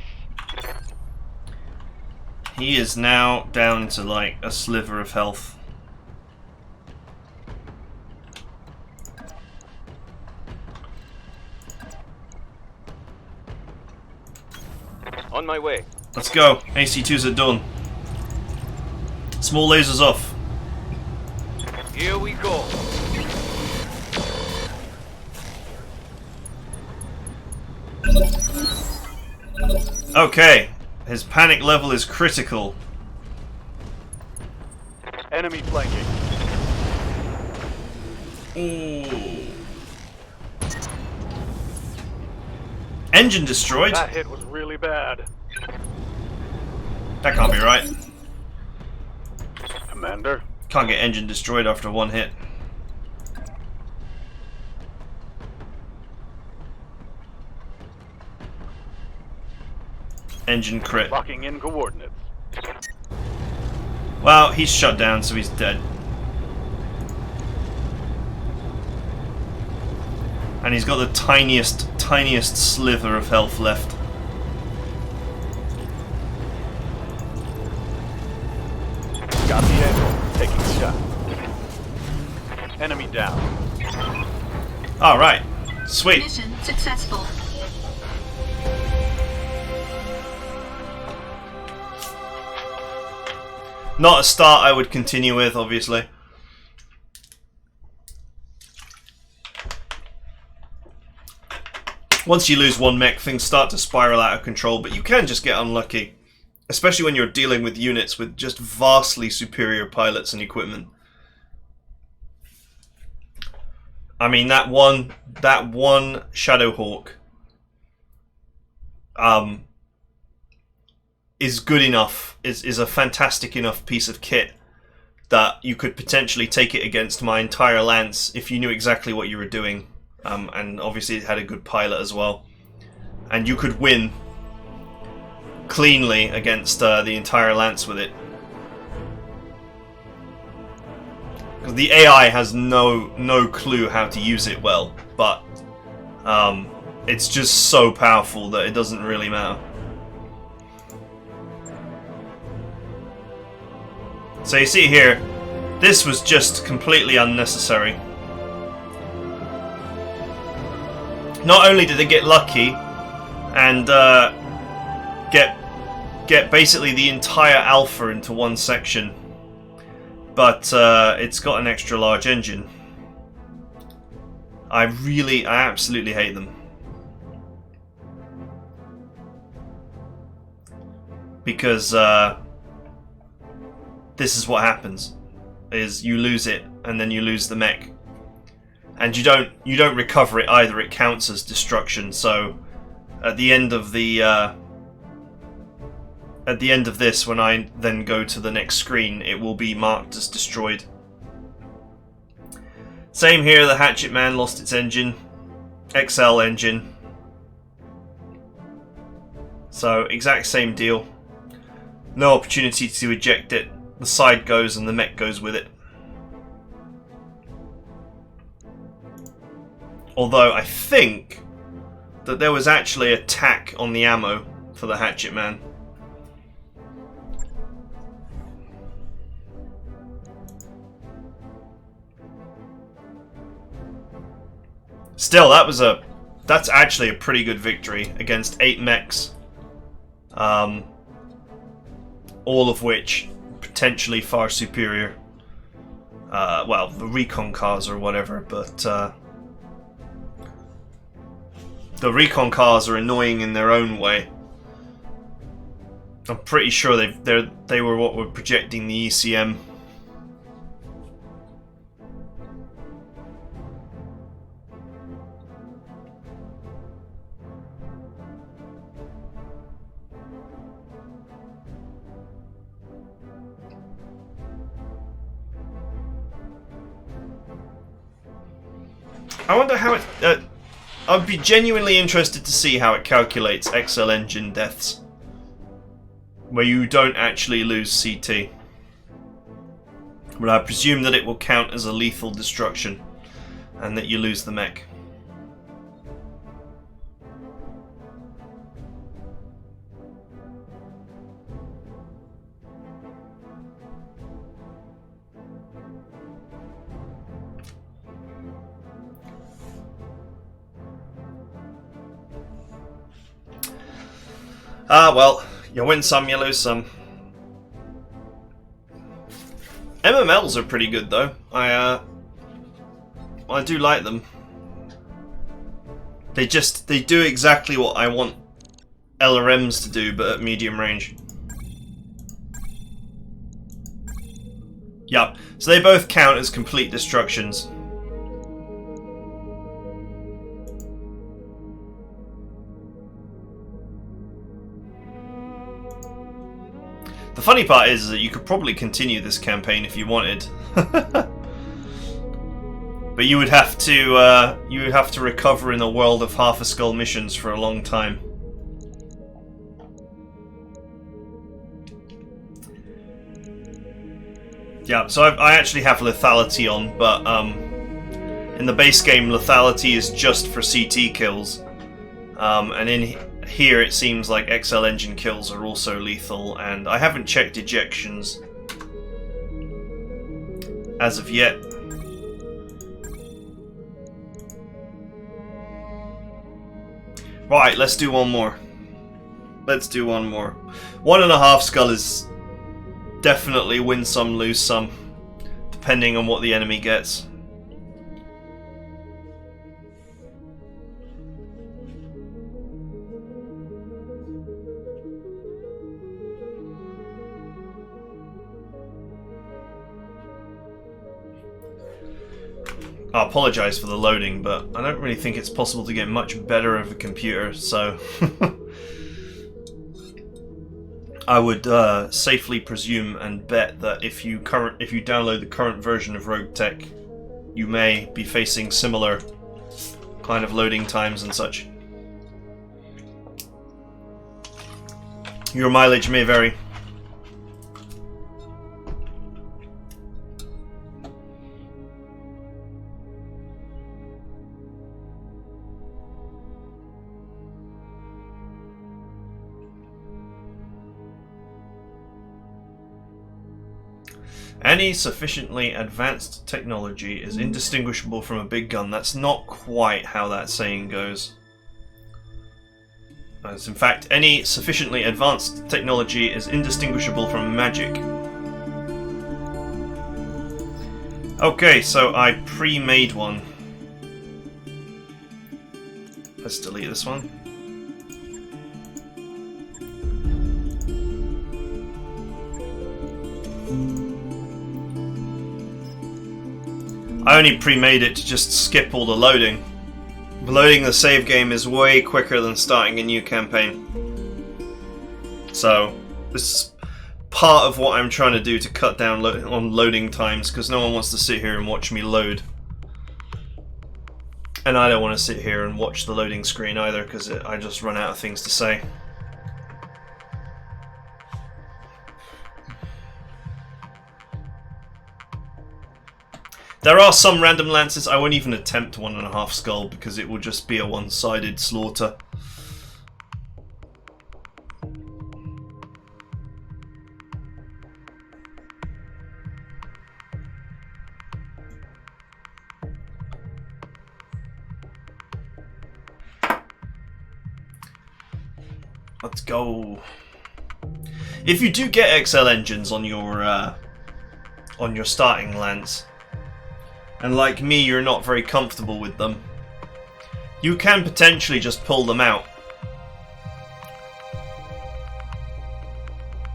He is now down to like a sliver of health. On my way. Let's go. AC2s are done. Small lasers off. Here we go. Okay. His panic level is critical. Enemy flanking. Ooh. Engine destroyed? That hit was really bad. That can't be right. Commander. Can't get engine destroyed after one hit. Engine crit. Locking in coordinates. Well, he's shut down, so he's dead. And he's got the tiniest sliver of health left. Got the engine. Taking a shot. Enemy down. Alright. Sweet. Mission successful. Not a start I would continue with, obviously. Once you lose one mech, things start to spiral out of control, but you can just get unlucky. Especially when you're dealing with units with just vastly superior pilots and equipment. I mean, that one Shadowhawk is good enough, is a fantastic enough piece of kit that you could potentially take it against my entire lance if you knew exactly what you were doing. And obviously it had a good pilot as well. And you could win cleanly against the entire lance with it. Because the AI has no clue how to use it well, but it's just so powerful that it doesn't really matter. So you see here, this was just completely unnecessary. Not only did they get lucky and get basically the entire alpha into one section, but it's got an extra large engine. I absolutely hate them. Because this is what happens, is you lose it and then you lose the mech. And you don't recover it either, it counts as destruction, so at the end of this, when I then go to the next screen, it will be marked as destroyed. Same here, the Hatchet Man lost its engine, XL engine. So exact same deal. No opportunity to eject it. The side goes and the mech goes with it. Although I think that there was actually a tack on the ammo for the Hatchet Man. Still, that's actually a pretty good victory against 8 mechs. All of which potentially far superior. Well, the recon cars or whatever, but the recon cars are annoying in their own way. I'm pretty sure they were what were projecting the ECM. I wonder how it... I'd be genuinely interested to see how it calculates XL engine deaths. Where you don't actually lose CT. But I presume that it will count as a lethal destruction. And that you lose the mech. Well, you win some, you lose some. MMLs are pretty good though. I do like them. They do exactly what I want LRMs to do, but at medium range. Yup. So they both count as complete destructions. The funny part is that you could probably continue this campaign if you wanted, but you would have to recover in a world of half a skull missions for a long time. Yeah, so I actually have lethality on, but in the base game lethality is just for CT kills, and in here it seems like XL engine kills are also lethal, and I haven't checked ejections as of yet. Right, let's do one more. Let's do one more. 1.5 skull is definitely win some, lose some, depending on what the enemy gets. I apologise for the loading, but I don't really think it's possible to get much better of a computer, so I would safely presume and bet that if you download the current version of RogueTech, you may be facing similar kind of loading times and such. Your mileage may vary. Any sufficiently advanced technology is indistinguishable from a big gun. That's not quite how that saying goes. As in fact, any sufficiently advanced technology is indistinguishable from magic. Okay, so I pre-made one. Let's delete this one. I only pre-made it to just skip all the loading. Loading the save game is way quicker than starting a new campaign. So, this is part of what I'm trying to do to cut down on loading times, because no one wants to sit here and watch me load. And I don't want to sit here and watch the loading screen either, because I just run out of things to say. There are some random lances. I won't even attempt 1.5 skull because it will just be a one-sided slaughter. Let's go. If you do get XL engines on your starting lance, and like me, you're not very comfortable with them, you can potentially just pull them out.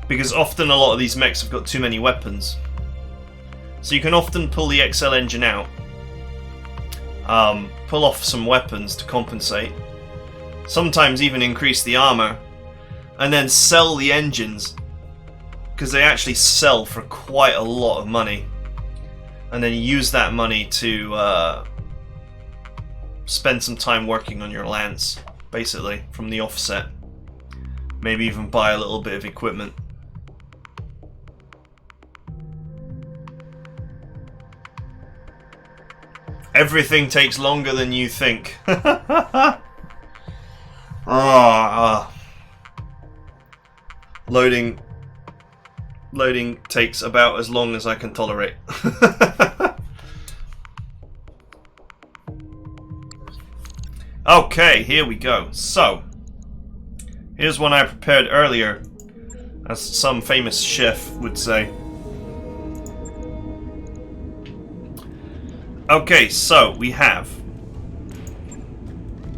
Because often a lot of these mechs have got too many weapons. So you can often pull the XL engine out, pull off some weapons to compensate, sometimes even increase the armor, and then sell the engines, because they actually sell for quite a lot of money. And then you use that money to spend some time working on your lance, basically, from the offset. Maybe even buy a little bit of equipment. Everything takes longer than you think. Loading takes about as long as I can tolerate. Okay, here we go. So, here's one I prepared earlier, as some famous chef would say. Okay, so we have...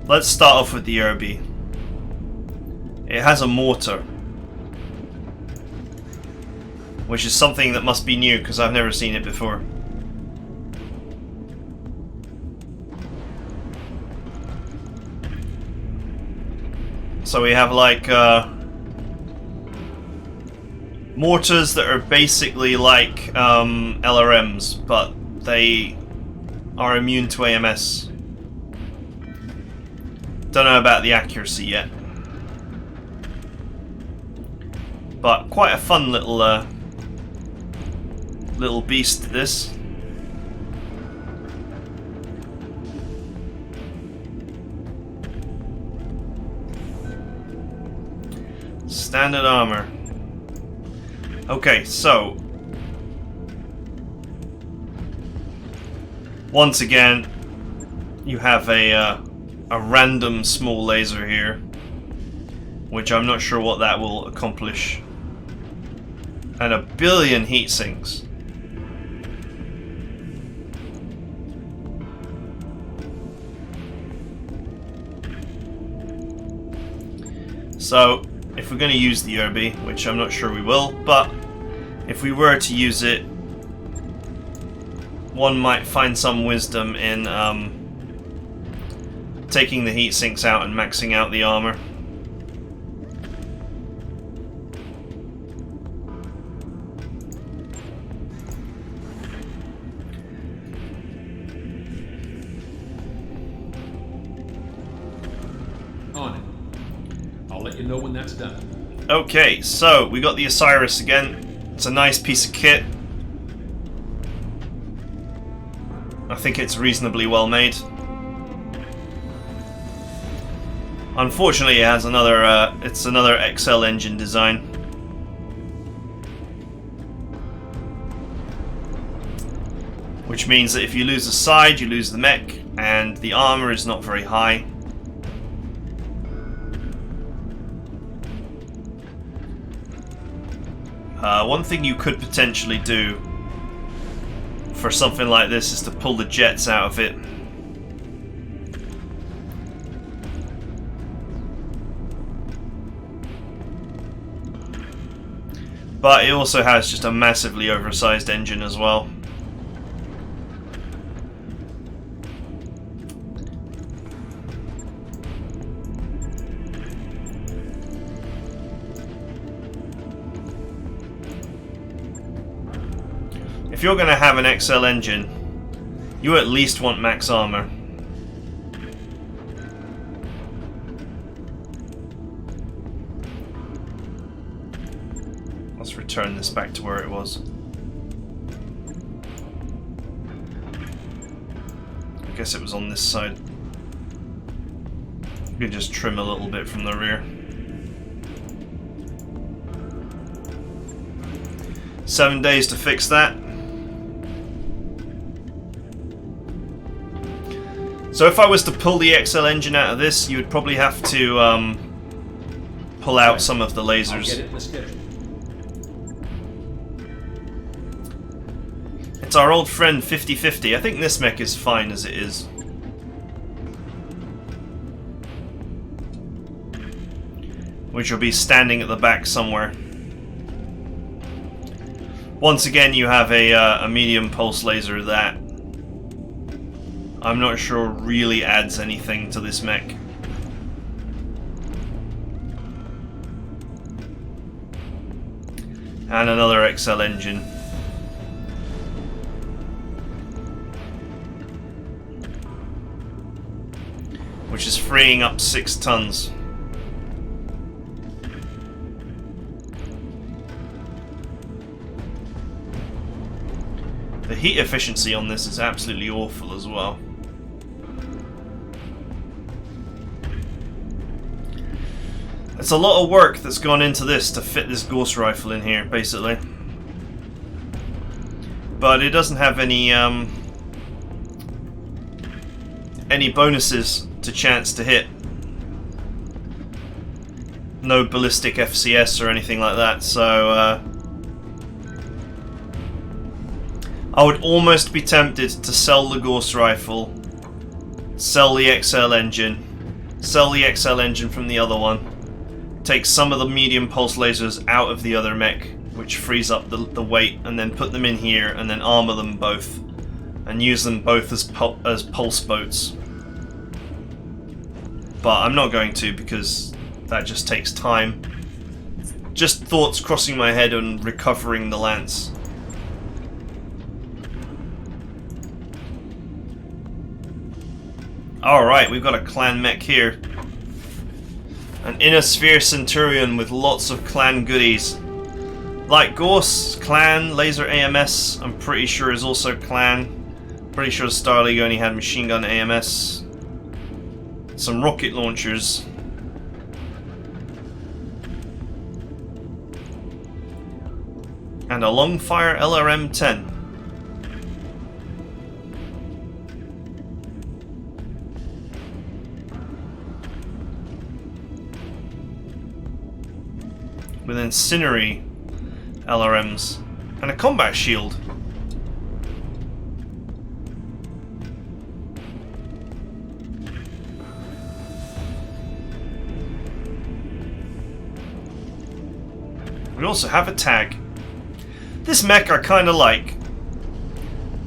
Let's start off with the Irby. It has a mortar, which is something that must be new because I've never seen it before. So we have like mortars that are basically like LRMs, but they are immune to AMS. Don't know about the accuracy yet, but quite a fun little beast, this. Standard armor. Okay, so once again, you have a random small laser here, which I'm not sure what that will accomplish, and a billion heat sinks. So, if we're going to use the Irby, which I'm not sure we will, but if we were to use it, one might find some wisdom in taking the heat sinks out and maxing out the armor. On it. I'll let you know when that's done. Okay, so we got the Osiris again. It's a nice piece of kit. I think it's reasonably well made. Unfortunately, it has another. It's another XL engine design. Which means that if you lose the side, you lose the mech, and the armor is not very high. One thing you could potentially do for something like this is to pull the jets out of it. But it also has just a massively oversized engine as well. If you're going to have an XL engine, you at least want max armor. Let's return this back to where it was. I guess it was on this side. You could just trim a little bit from the rear. 7 days to fix that. So if I was to pull the XL engine out of this, you would probably have to pull out some of the I'll get lasers. it in the schedule. It's our old friend 50-50. I think this mech is fine as it is. Which will be standing at the back somewhere. Once again, you have a medium pulse laser that I'm not sure really adds anything to this mech. And another XL engine. Which is freeing up 6 tons. The heat efficiency on this is absolutely awful as well. It's a lot of work that's gone into this to fit this Gauss rifle in here, basically. But it doesn't have any bonuses to chance to hit. No ballistic FCS or anything like that, so I would almost be tempted to sell the Gauss rifle, sell the XL engine, sell the XL engine from the other one, take some of the medium pulse lasers out of the other mech, which frees up the weight, and then put them in here and then armor them both and use them both as pulse boats. But I'm not going to, because that just takes time. Just thoughts crossing my head on recovering the Lance. Alright, we've got a clan mech here. An Inner Sphere Centurion with lots of clan goodies. Like Gauss, clan, Laser AMS, I'm pretty sure is also clan. Pretty sure Star League only had machine gun AMS. Some rocket launchers. And a Longfire LRM-10. With incendiary LRMs and a combat shield. We also have a tag. This mech I kind of like.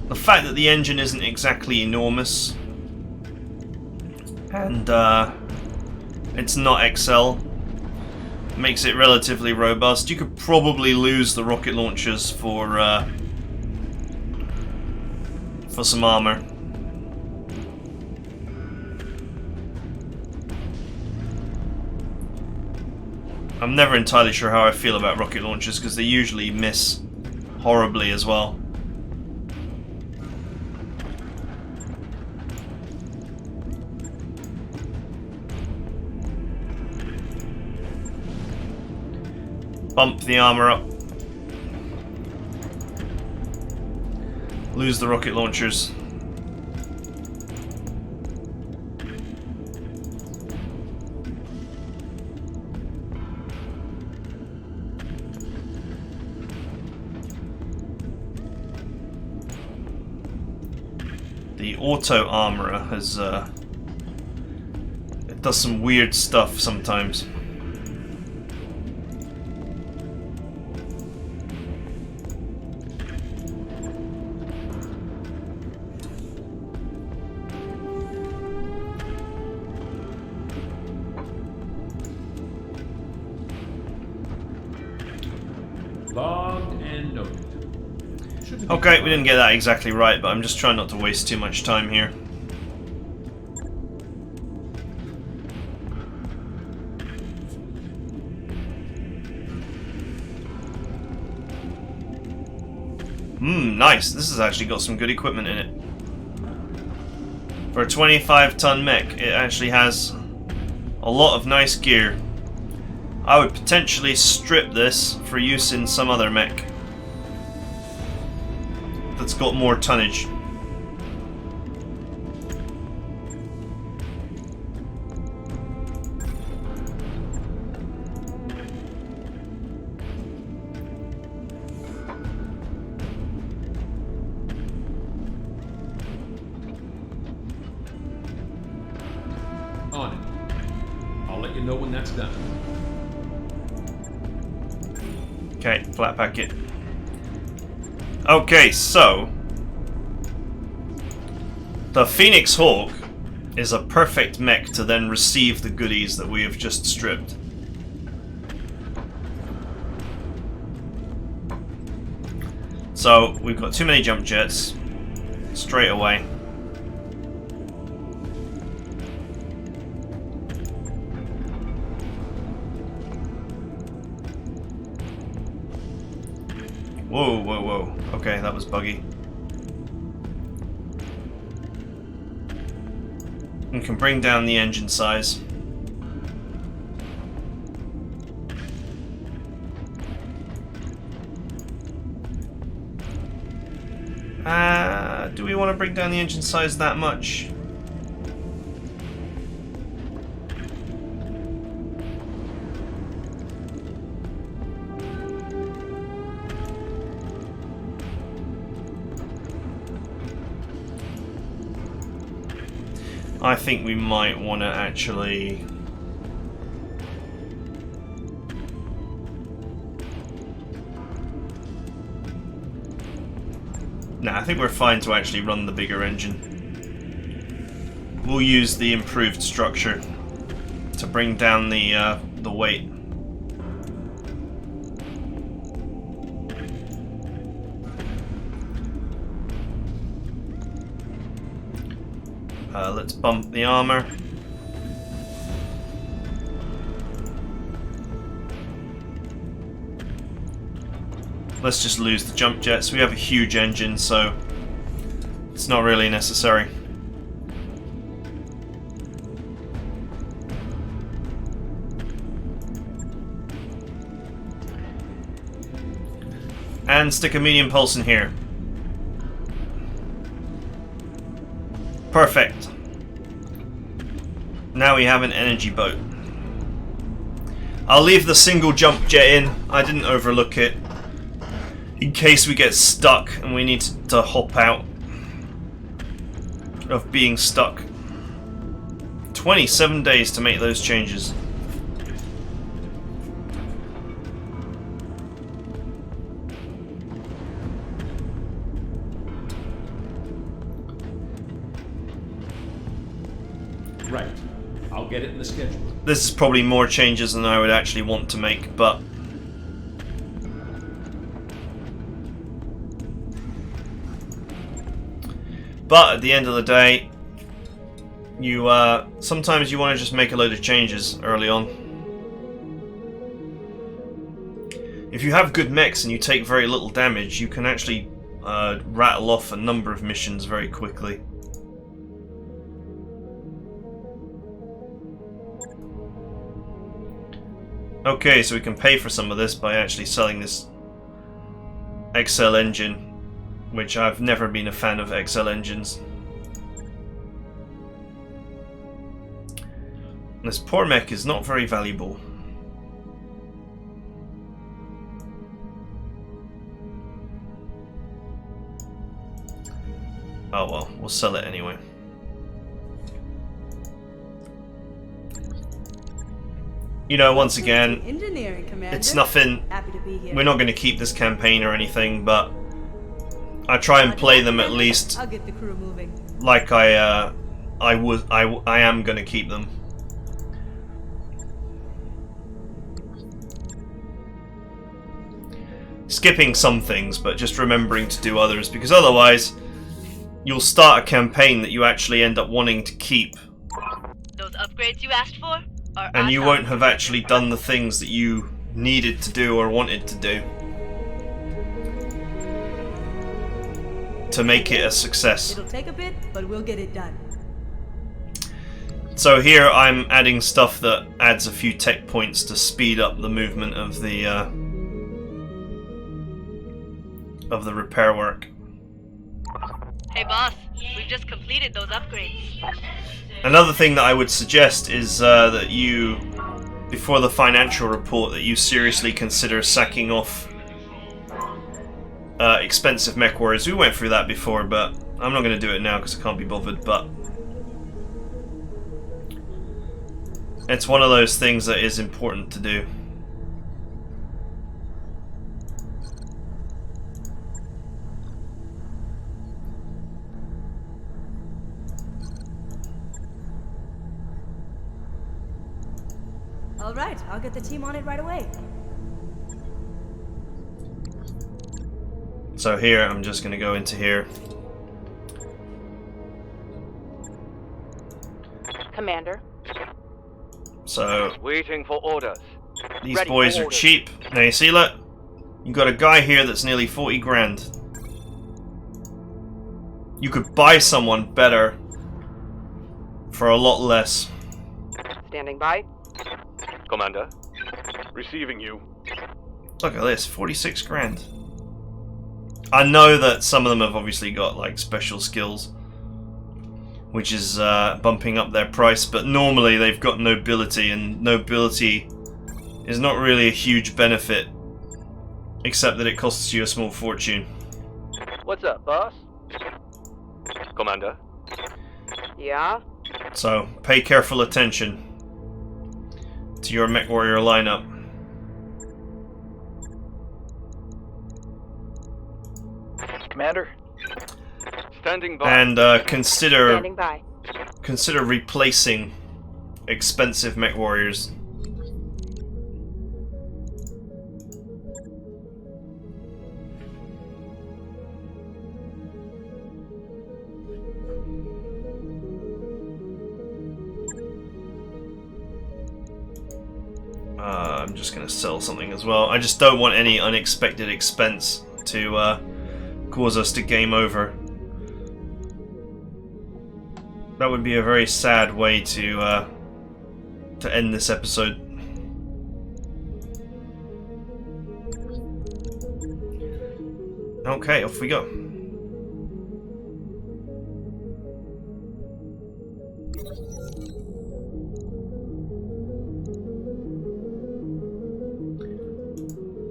The fact that the engine isn't exactly enormous, and it's not XL, makes it relatively robust. You could probably lose the rocket launchers for some armor. I'm never entirely sure how I feel about rocket launchers because they usually miss horribly as well. Bump the armor up. Lose the rocket launchers. The auto armorer has it does some weird stuff sometimes. Logged and noted. Okay, we didn't get that exactly right, but I'm just trying not to waste too much time here. Nice. This has actually got some good equipment in it. For a 25-ton mech, it actually has a lot of nice gear. I would potentially strip this for use in some other mech that's got more tonnage. know when that's done. Okay, flat packet. Okay, so the Phoenix Hawk is a perfect mech to then receive the goodies that we have just stripped. So we've got too many jump jets straight away. Whoa, whoa, whoa. Okay, that was buggy. We can bring down the engine size. Do we want to bring down the engine size that much? I think we might want to actually... Nah, I think we're fine to actually run the bigger engine. We'll use the improved structure to bring down the weight. Let's bump the armor. Let's just lose the jump jets. We have a huge engine, so it's not really necessary. And stick a medium pulse in here. Perfect. Now we have an energy boat. I'll leave the single jump jet in. I didn't overlook it. In case we get stuck and we need to hop out of being stuck. 27 days to make those changes. Right. I'll get it in the schedule. This is probably more changes than I would actually want to make, but at the end of the day, you sometimes you want to just make a load of changes early on. If you have good mechs and you take very little damage, you can actually rattle off a number of missions very quickly. Okay, so we can pay for some of this by actually selling this XL engine, which I've never been a fan of XL engines. This poor mech is not very valuable. Oh well, we'll sell it anyway. You know, once again, it's nothing. We're not going to keep this campaign or anything, but I try and play them at least I'll get the crew moving. like I am going to keep them. Skipping some things, but just remembering to do others, because otherwise you'll start a campaign that you actually end up wanting to keep. Those upgrades you asked for? And you won't have actually done the things that you needed to do or wanted to do to make it a success. It'll take a bit, but we'll get it done. So here I'm adding stuff that adds a few tech points to speed up the movement of the repair work. Hey boss, we've just completed those upgrades. Another thing that I would suggest is that you, before the financial report, that you seriously consider sacking off expensive mech warriors. We went through that before, but I'm not going to do it now because I can't be bothered. But It's one of those things that is important to do. All right, I'll get the team on it right away. So here, I'm just going to go into here. Commander. So Waiting for orders. these Ready boys for are orders. cheap. Now you see, look, you got a guy here that's nearly 40 grand. You could buy someone better for a lot less. Standing by. Commander. Receiving you. Look at this, 46 grand. I know that some of them have obviously got like special skills, which is bumping up their price, but normally they've got nobility, and nobility is not really a huge benefit, except that it costs you a small fortune. What's up, boss? Commander. Yeah? So pay careful attention to your mech warrior lineup. Commander? Standing by. And consider Standing by. replacing expensive mech warriors. I'm just going to sell something as well. I just don't want any unexpected expense to cause us to game over. That would be a very sad way to end this episode. Okay, off we go.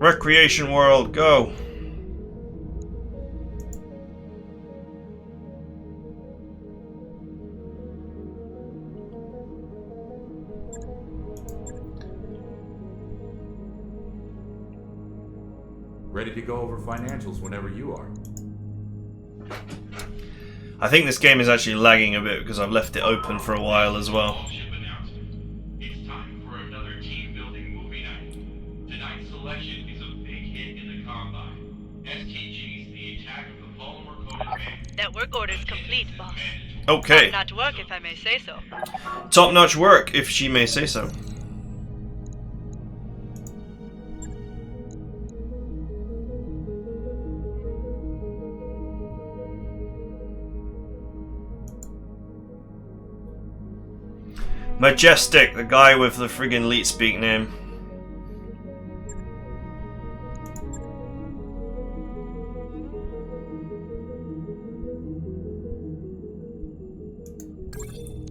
Recreation World, go! Ready to go over financials whenever you are. I think this game is actually lagging a bit because I've left it open for a while as well. It's time for another team-building movie night. Tonight's selection is a big hit in the Combine. STG's The Attack of the Polymer-Coated Man. That work order is complete, boss. Okay. Top-notch work, if I may say so. Top-notch work, if she may say so. Majestic, the guy with the friggin' leet speak name.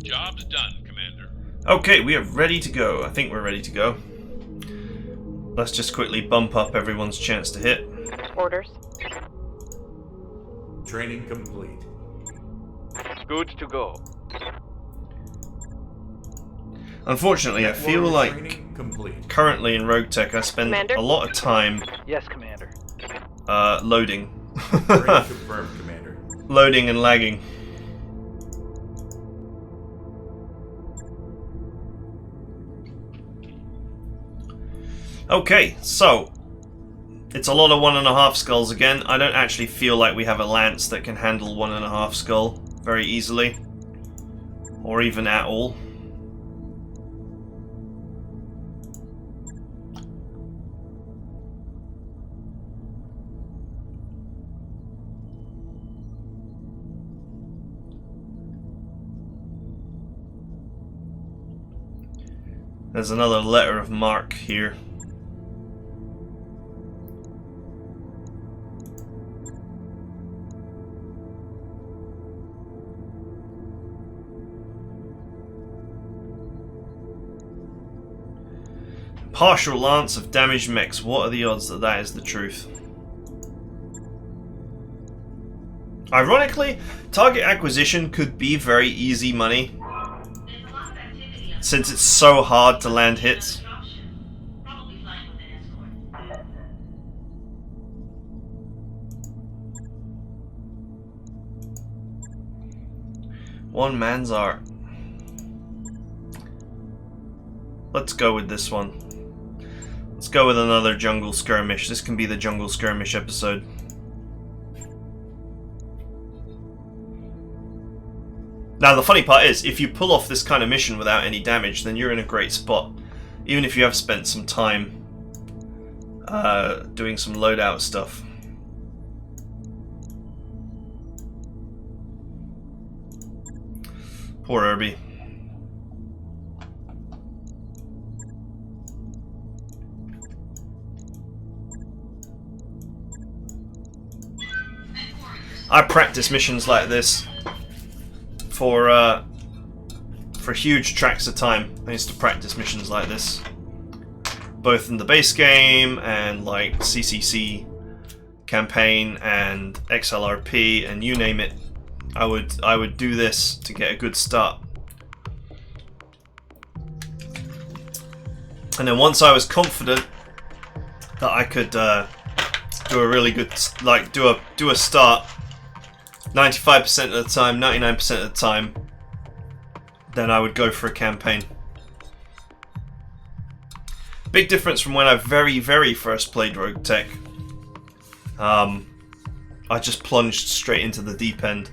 Job's done, Commander. Okay, we are ready to go. I think we're ready to go. Let's just quickly bump up everyone's chance to hit. Orders. Training complete. Good to go. Unfortunately, I feel like Training complete. currently in RogueTech I spend Commander? a lot of time Yes, Commander. loading. Ready confirmed, Commander. Loading and lagging. Okay, so it's a lot of 1.5 skulls again. I don't actually feel like we have a lance that can handle 1.5 skull very easily, or even at all. There's another letter of marque here. Partial lance of damaged mechs. What are the odds that that is the truth? Ironically, target acquisition could be very easy money. since it's so hard to land hits. One man's art. Let's go with this one. Let's go with another jungle skirmish. This can be the jungle skirmish episode. Now the funny part is, if you pull off this kind of mission without any damage, then you're in a great spot. Even if you have spent some time doing some loadout stuff. Poor Herbie. I practice missions like this for huge tracks of time. I used to practice missions like this, both in the base game and like CCC campaign and XLRP and you name it. I would do this to get a good start. And then once I was confident that I could do a really good, like do a start 95% of the time, 99% of the time, then I would go for a campaign. Big difference from when I very first played RogueTech. I just plunged straight into the deep end.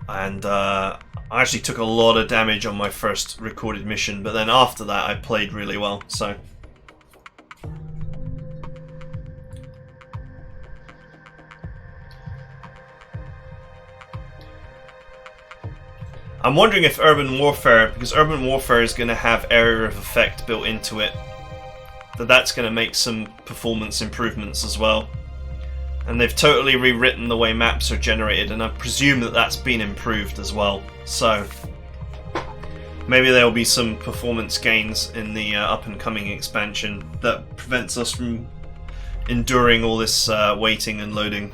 And I actually took a lot of damage on my first recorded mission, but then after that I played really well, so. I'm wondering if Urban Warfare, because Urban Warfare is going to have area of effect built into it, that's going to make some performance improvements as well. And they've totally rewritten the way maps are generated, and I presume that that's been improved as well. So maybe there will be some performance gains in the up and coming expansion that prevents us from enduring all this waiting and loading.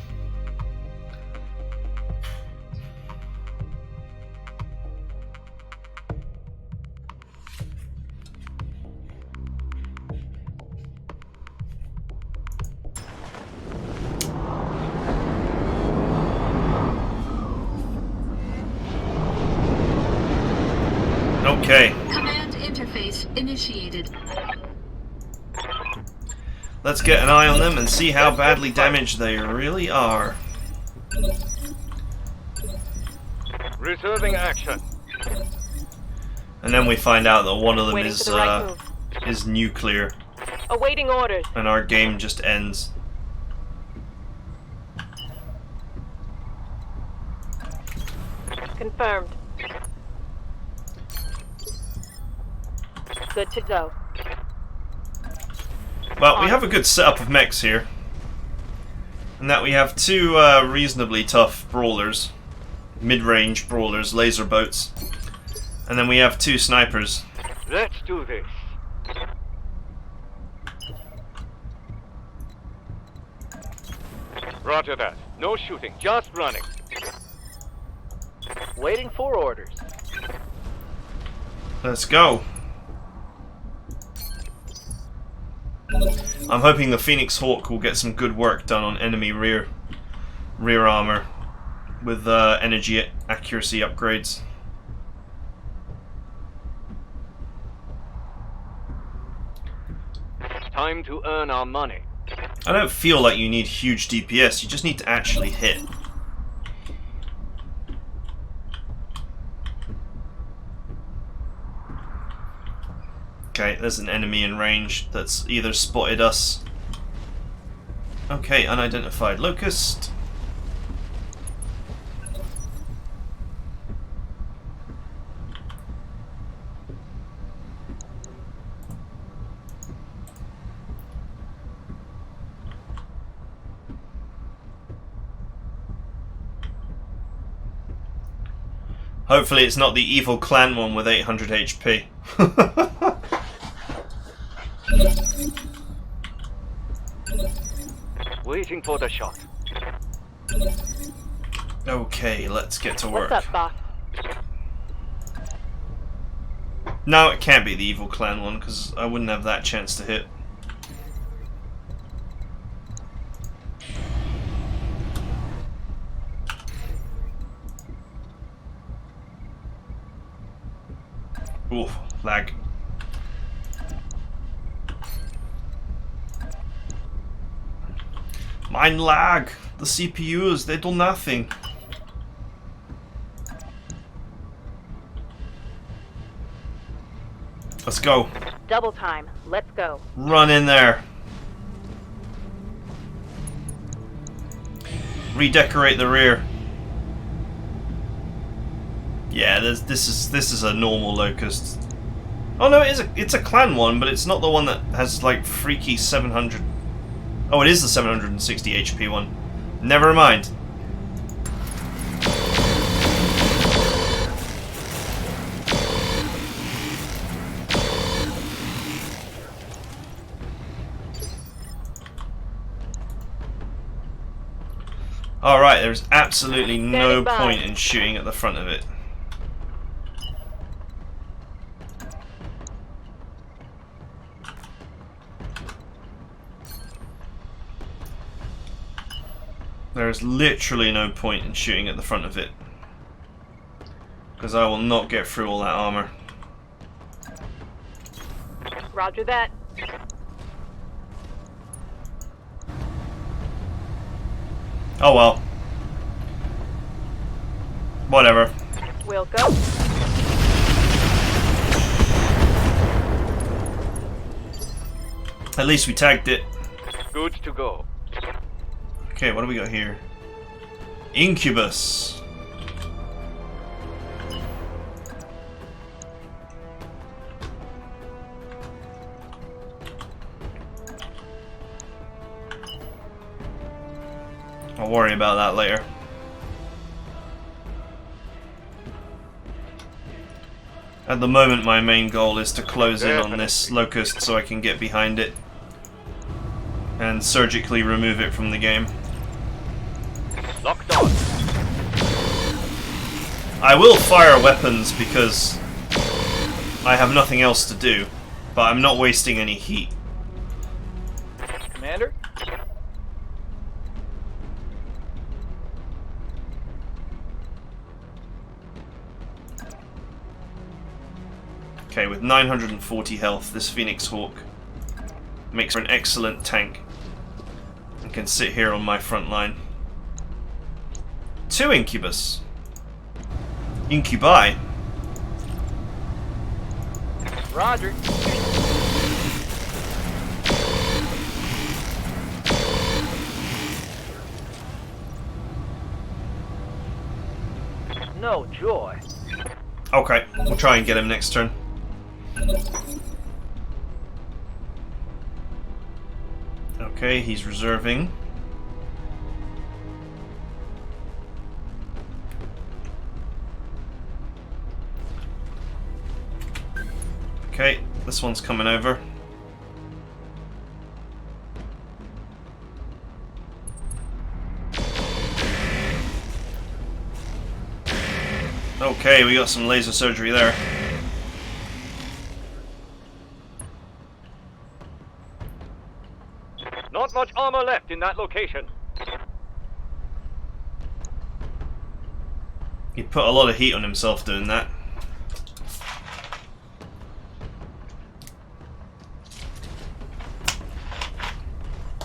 Okay. Command interface initiated. Let's get an eye on them and see how badly damaged they really are. Reserving action. And then we find out that one of them is nuclear. Awaiting orders. And our game just ends. Confirmed. Good to go. Well, we have a good setup of mechs here. And that we have two reasonably tough brawlers. Mid-range brawlers, laser boats. And then we have two snipers. Let's do this. Roger that. No shooting, just running. Waiting for orders. Let's go. I'm hoping the Phoenix Hawk will get some good work done on enemy rear armor with energy accuracy upgrades. Time to earn our money. I don't feel like you need huge DPS, you just need to actually hit. Okay, there's an enemy in range that's either spotted us. Okay, unidentified locust. Hopefully it's not the evil clan one with 800 HP. Waiting for the shot. Okay, let's get to work. What's up, boss? No, it can't be the Evil Clan one, because I wouldn't have that chance to hit. Oof, lag. Mine lag! The CPUs, they do nothing. Let's go. Double time. Let's go. Run in there. Redecorate the rear. Yeah, this is a normal locust. Oh no, it's a clan one, but it's not the one that has like freaky 700. Oh, it is the 760 HP one. Never mind. Alright, there's absolutely no point in shooting at the front of it. There's literally no point in shooting at the front of it, because I will not get through all that armor. Roger that. Oh well. Whatever. We'll go. At least we tagged it. Good to go. Okay, what do we got here? Incubus. I'll worry about that later. At the moment, my main goal is to close in on this locust so I can get behind it and surgically remove it from the game. Locked on. I will fire weapons because I have nothing else to do, but I'm not wasting any heat. Commander? Okay, with 940 health, this Phoenix Hawk makes for an excellent tank and can sit here on my front line. 2 Incubus. Incubi. Roger. No joy. Okay, we'll try and get him next turn. Okay, he's reserving. Okay, this one's coming over. Okay, we got some laser surgery there. Not much armor left in that location. He put a lot of heat on himself doing that.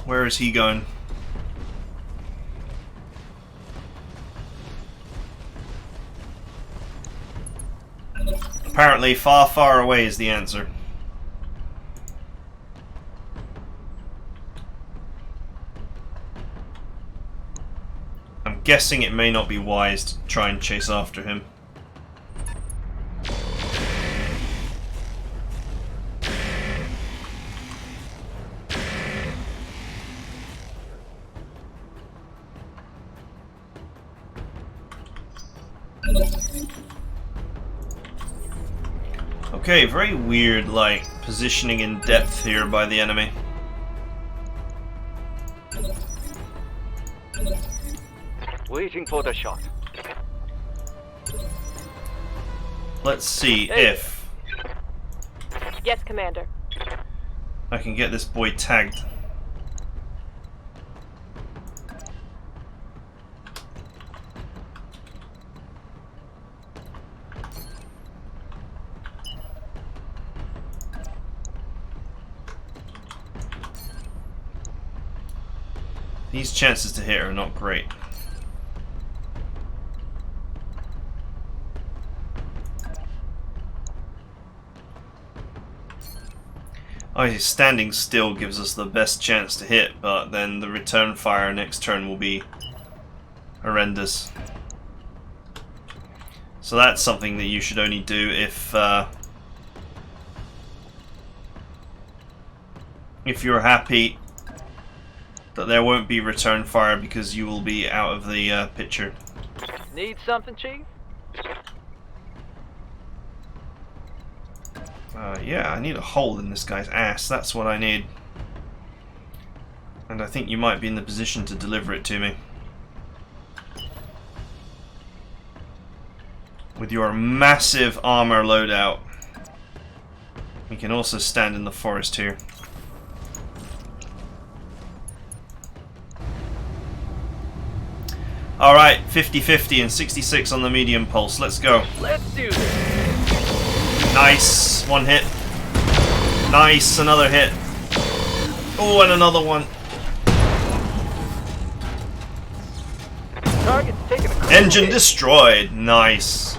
Where is he going? Apparently far, far away is the answer. I'm guessing it may not be wise to try and chase after him. Okay, very weird, like, positioning in depth here by the enemy. Waiting for the shot. Let's see if Yes, Commander. I can get this boy tagged. These chances to hit are not great. Oh, standing still gives us the best chance to hit, but then the return fire next turn will be horrendous. So that's something that you should only do if you're happy that there won't be return fire because you will be out of the picture. Need something, Chief? Yeah, I need a hole in this guy's ass. That's what I need. And I think you might be in the position to deliver it to me. With your massive armor loadout. We can also stand in the forest here. Alright, 50-50 and 66 on the medium pulse. Let's go. Let's do this. Nice. One hit. Nice. Another hit. Oh, and another one. Target's taking a Engine hit. destroyed. Nice.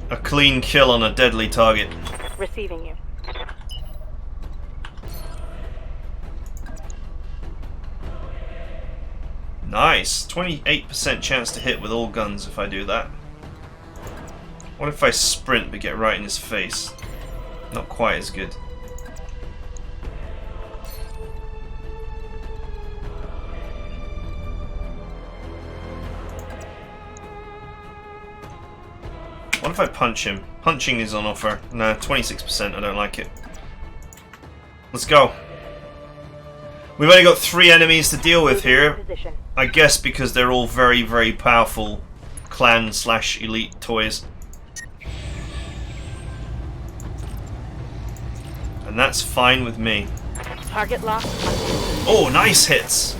A clean kill on a deadly target. Receiving you. Nice. 28% chance to hit with all guns if I do that. What if I sprint but get right in his face? Not quite as good. What if I punch him? Punching is on offer. Nah, 26%, I don't like it. Let's go. We've only got 3 enemies to deal with here. Position. I guess because they're all very, very powerful clan/elite toys. And that's fine with me. Target locked. Oh, nice hits!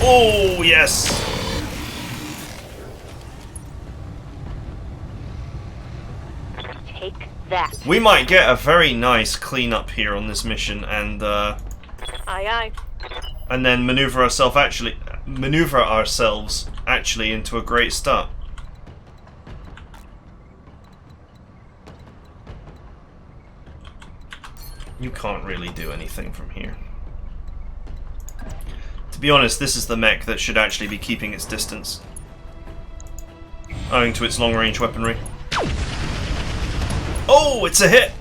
Oh, yes! Take that. We might get a very nice cleanup here on this mission and Aye, aye. and then maneuver ourselves actually into a great start. You can't really do anything from here. To be honest, this is the mech that should actually be keeping its distance, owing to its long-range weaponry. Oh, it's a hit!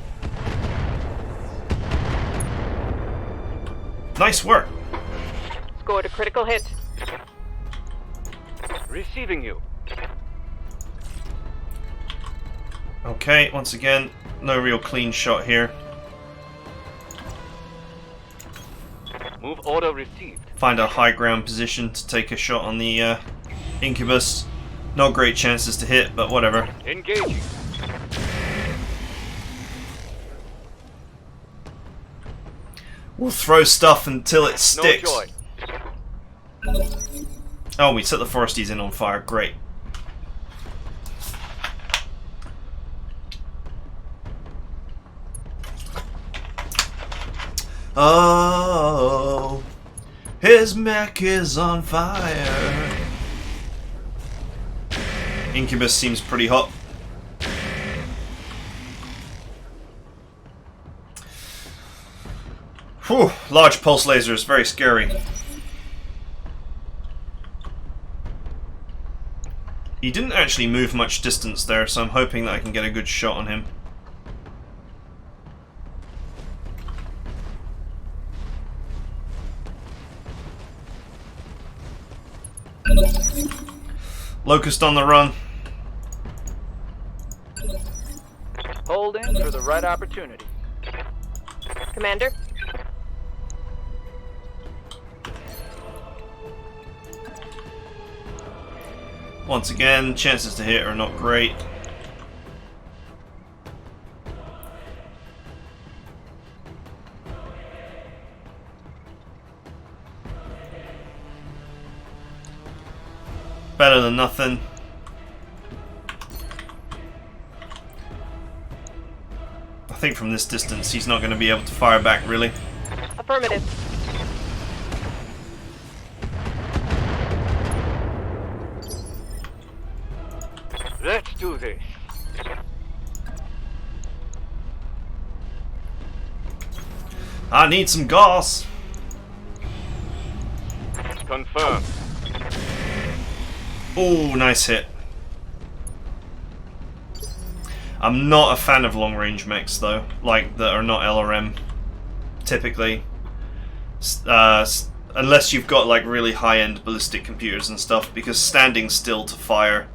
Nice work. Scored a critical hit. Receiving you. Okay, once again, no real clean shot here. Move order received. Find a high ground position to take a shot on the Incubus. Not great chances to hit, but whatever. Engaging. We'll throw stuff until it sticks. No joy. Oh, we set the foresties in on fire. Great. Oh, his mech is on fire. Incubus seems pretty hot. Whew, large pulse lasers, very scary. He didn't actually move much distance there, so I'm hoping that I can get a good shot on him. Locust on the run. Holding for the right opportunity. Commander. Once again, chances to hit are not great. better than nothing. I think from this distance he's not going to be able to fire back, really. Affirmative. Let's do this. I need some gas. Confirmed. Oh, nice hit. I'm not a fan of long-range mechs, though, like that are not LRM, typically. Unless you've got like really high-end ballistic computers and stuff, because standing still to fire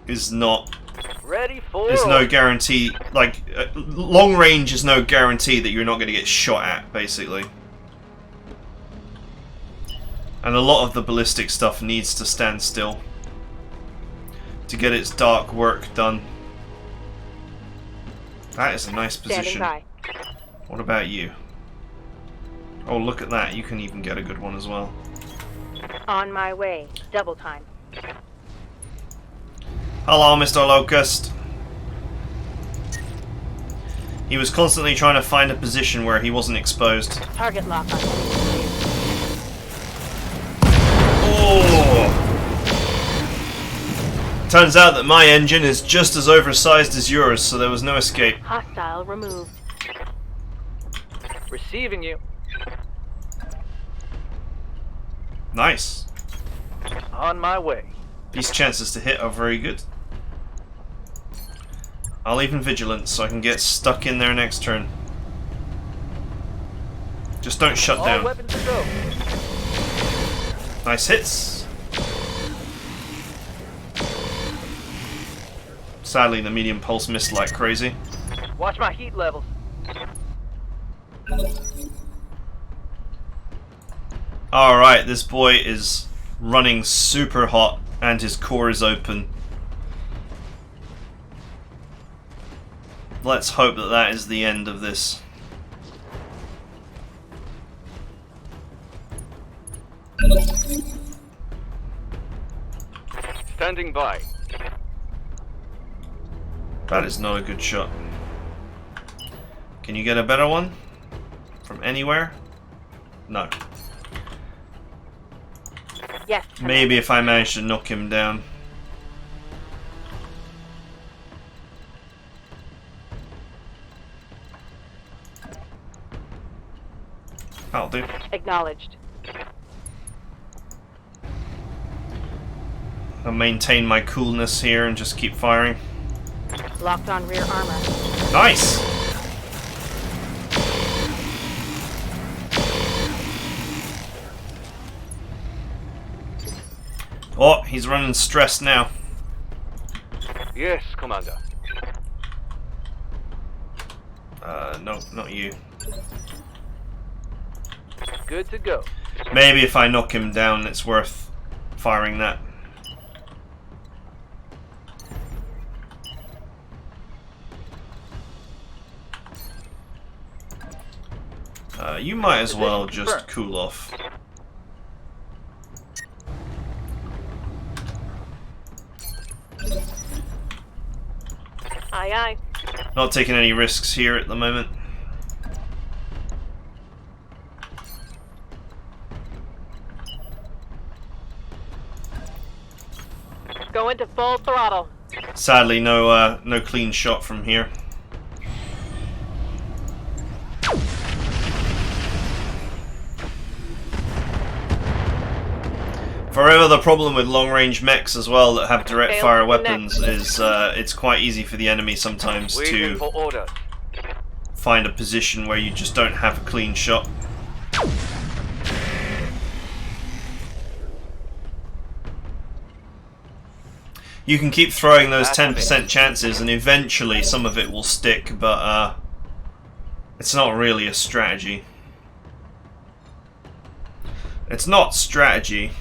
is not. Ready for. There's no guarantee. Like long range is no guarantee that you're not going to get shot at, basically. And a lot of the ballistic stuff needs to stand still to get its dark work done. That is a nice position. What about you? Oh, look at that. You can even get a good one as well. On my way. Double time. Hello, Mr. Locust. He was constantly trying to find a position where he wasn't exposed. Target lock on. Oh! Turns out that my engine is just as oversized as yours, so there was no escape. Hostile removed. Receiving you. Nice. On my way. These chances to hit are very good. I'll even vigilance so I can get stuck in there next turn. Just don't shut down. All weapons to go. Nice hits. Sadly, the medium pulse missed like crazy. Watch my heat levels. Alright, this boy is running super hot and his core is open. Let's hope that that is the end of this. Standing by. That is not a good shot. Can you get a better one? From anywhere? No. Yes. Maybe if I manage to knock him down. That'll do. Acknowledged. I'll maintain my coolness here and just keep firing. Locked on rear armor. Nice! Oh, he's running stressed now. Yes, Commander. No, not you. Good to go. Maybe if I knock him down, it's worth firing that. You might as well just cool off. Aye, aye. Not taking any risks here at the moment. Go into full throttle. Sadly, no clean shot from here. Forever the problem with long-range mechs as well that have direct fire weapons is it's quite easy for the enemy sometimes Waiting for to order. find a position where you just don't have a clean shot. You can keep throwing those 10% chances and eventually some of it will stick, but it's not really a strategy. It's not strategy.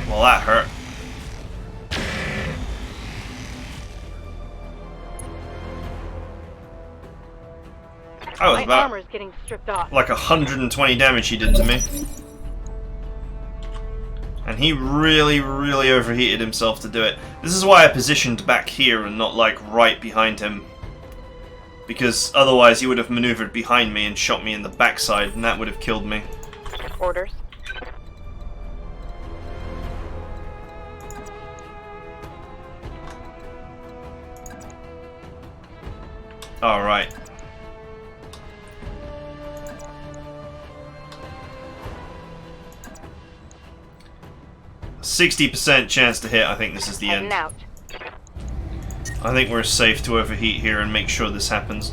Well, that hurt. I was My about armor's getting stripped off. like 120 damage he did to me. And he really, really overheated himself to do it. This is why I positioned back here and not like right behind him. Because otherwise he would have maneuvered behind me and shot me in the backside, and that would have killed me. Orders. Alright. %60 chance to hit. I think this is the end. Out. I think we're safe to overheat here and make sure this happens.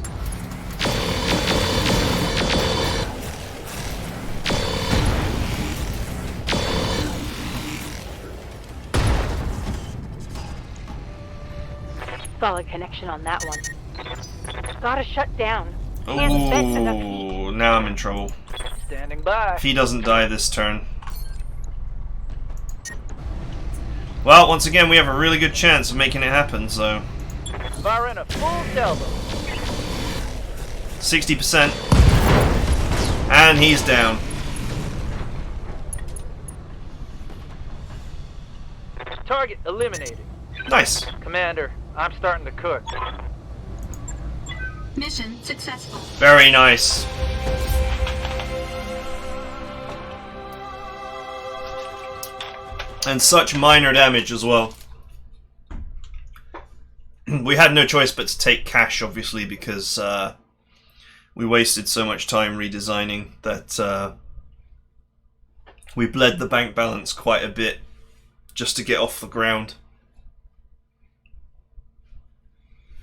Solid connection on that one. Gotta shut down. Can't spend enough heat. Ooh, now I'm in trouble. Standing by. If he doesn't die this turn. Well, once again, we have a really good chance of making it happen, so... Firing a full elbow. 60%. And he's down. Target eliminated. Nice. Commander, I'm starting to cook. Mission successful. Very nice. And such minor damage as well. We had no choice but to take cash, obviously, because we wasted so much time redesigning that we bled the bank balance quite a bit just to get off the ground.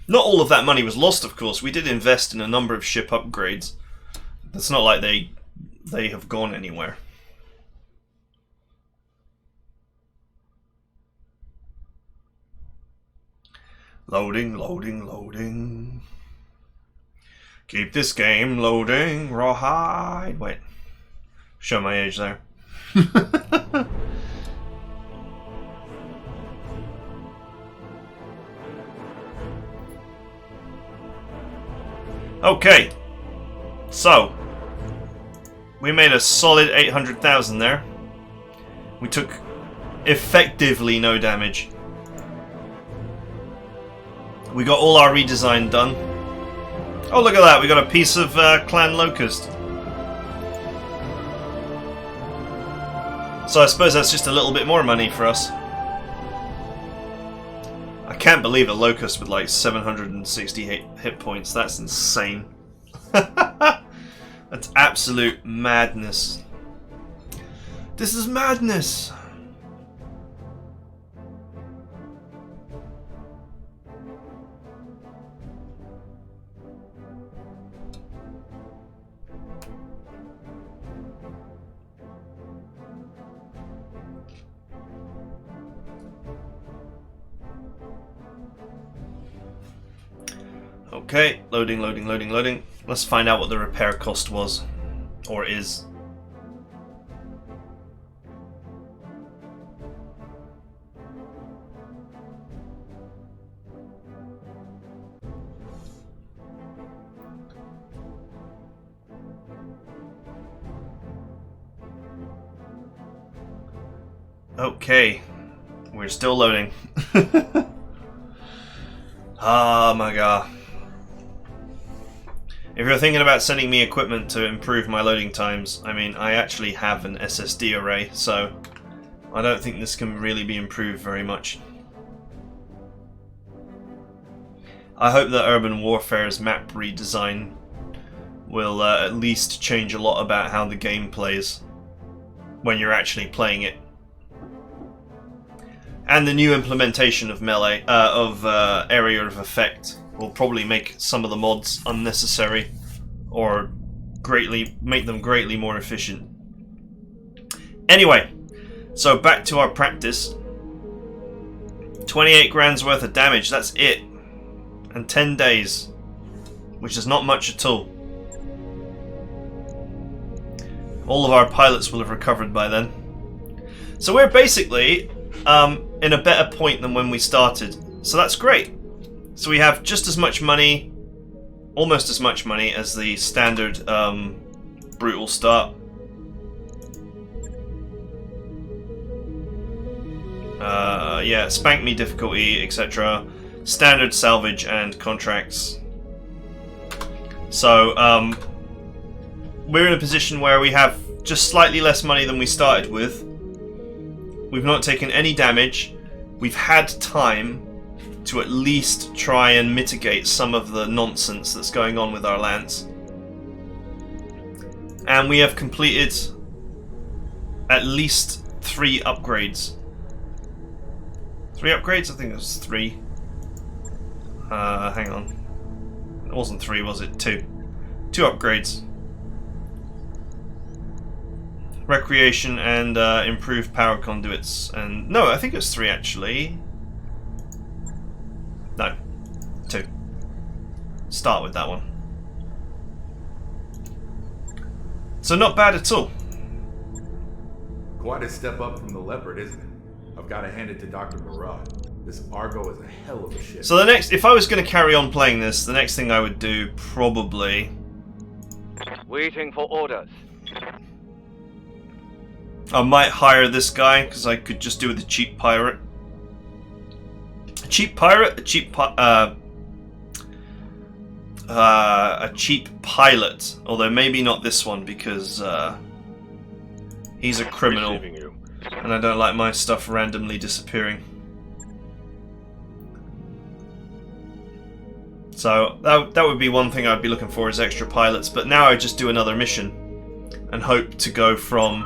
Not all of that money was lost, of course. We did invest in a number of ship upgrades. It's not like they have gone anywhere. Loading, loading, loading. Keep this game loading. Rawhide. Wait. Show my age there. Okay. So. We made a solid 800,000 there. We took effectively no damage. We got all our redesign done. Oh, look at that. We got a piece of Clan Locust. So I suppose that's just a little bit more money for us. I can't believe a Locust with like 768 hit points. That's insane. That's absolute madness. This is madness. Okay, loading, loading, loading, loading. Let's find out what the repair cost was. Or is. Okay, we're still loading. Oh my god. If you're thinking about sending me equipment to improve my loading times, I mean, I actually have an SSD array, so I don't think this can really be improved very much. I hope that Urban Warfare's map redesign will at least change a lot about how the game plays when you're actually playing it. And the new implementation of melee, area of effect will probably make some of the mods unnecessary or make them greatly more efficient. Anyway, so back to our practice. 28 grand's worth of damage, that's it. And 10 days, which is not much at all. All of our pilots will have recovered by then. So we're basically in a better point than when we started. So that's great. So we have just as much money almost as much money as the standard brutal start. Yeah, spank me difficulty, etc. Standard, salvage, and contracts. So, we're in a position where we have just slightly less money than we started with. We've not taken any damage. We've had time to at least try and mitigate some of the nonsense that's going on with our lands. And we have completed at least 3 upgrades. 3 upgrades? I think it was 3. Hang on. It wasn't 3, was it? 2. 2 upgrades. Recreation and improved power conduits. And no, I think it was 3 actually. No. 2. Start with that one. So not bad at all. Quite a step up from the leopard, isn't it? I've got to hand it to Dr. Murad. This Argo is a hell of a ship. So the next, if I was going to carry on playing this, the next thing I would do probably... Waiting for orders. I might hire this guy, because I could just do with a cheap pirate. A cheap pirate? A cheap pilot. Although maybe not this one, because he's a criminal. And I don't like my stuff randomly disappearing. So that would be one thing I'd be looking for, is extra pilots. But now I just do another mission and hope to go from...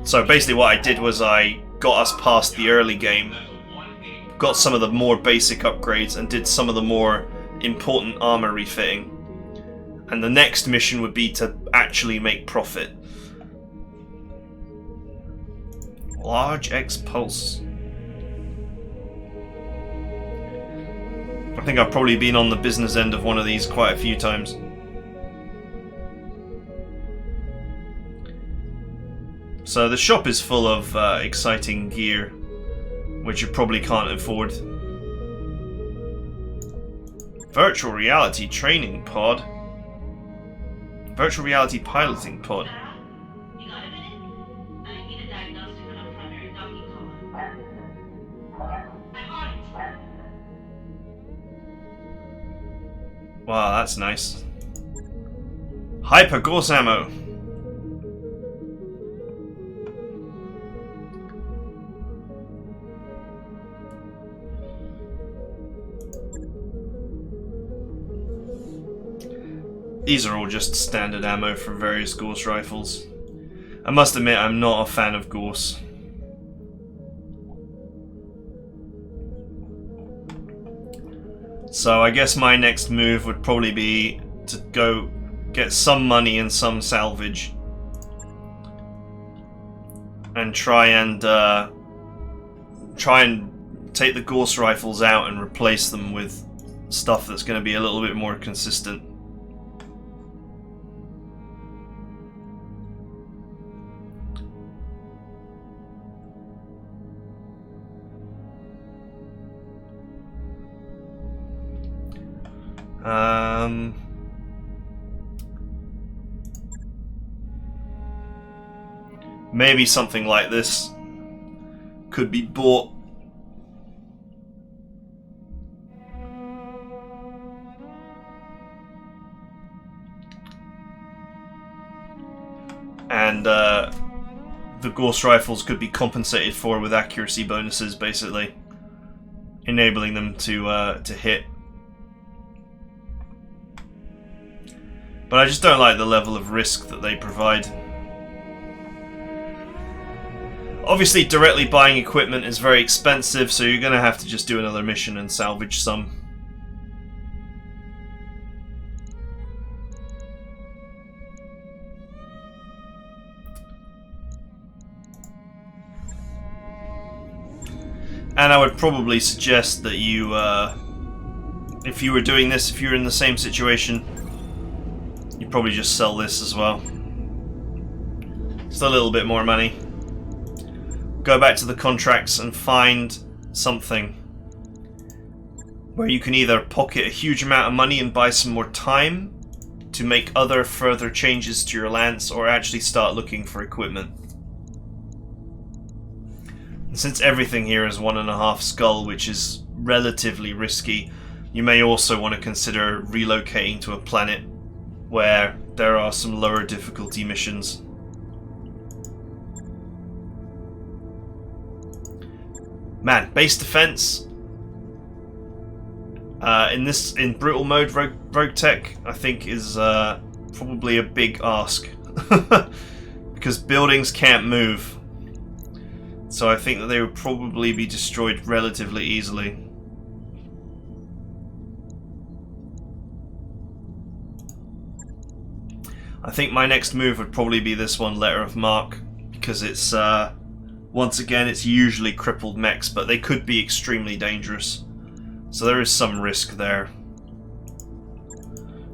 so basically what I did was I got us past the early game, got some of the more basic upgrades, and did some of the more important armor refitting. And the next mission would be to actually make profit. Large X Pulse. I think I've probably been on the business end of one of these quite a few times. So the shop is full of exciting gear, which you probably can't afford. Virtual reality training pod. Virtual reality piloting pod. Wow, that's nice. Hyper Gorse ammo. These are all just standard ammo from various Gorse rifles. I must admit, I'm not a fan of Gorse. So I guess my next move would probably be to go get some money and some salvage. And try and take the Gorse rifles out and replace them with stuff that's going to be a little bit more consistent. Maybe something like this could be bought. And the Gorse rifles could be compensated for with accuracy bonuses, basically, enabling them to hit. But I just don't like the level of risk that they provide. Obviously, directly buying equipment is very expensive, so you're going to have to just do another mission and salvage some. And I would probably suggest that you, if you were doing this, if you were in the same situation, you'd probably just sell this as well. Just a little bit more money. Go back to the contracts and find something. where you can either pocket a huge amount of money and buy some more time to make other further changes to your lance, or actually start looking for equipment. And since everything here is 1.5 skull, which is relatively risky, you may also want to consider relocating to a planet where there are some lower difficulty missions. Man, base defense in brutal mode, RogueTech I think is probably a big ask because buildings can't move, so I think that they would probably be destroyed relatively easily. I think my next move would probably be this one, Letter of Marque, because it's once again, it's usually crippled mechs, but they could be extremely dangerous. So there is some risk there.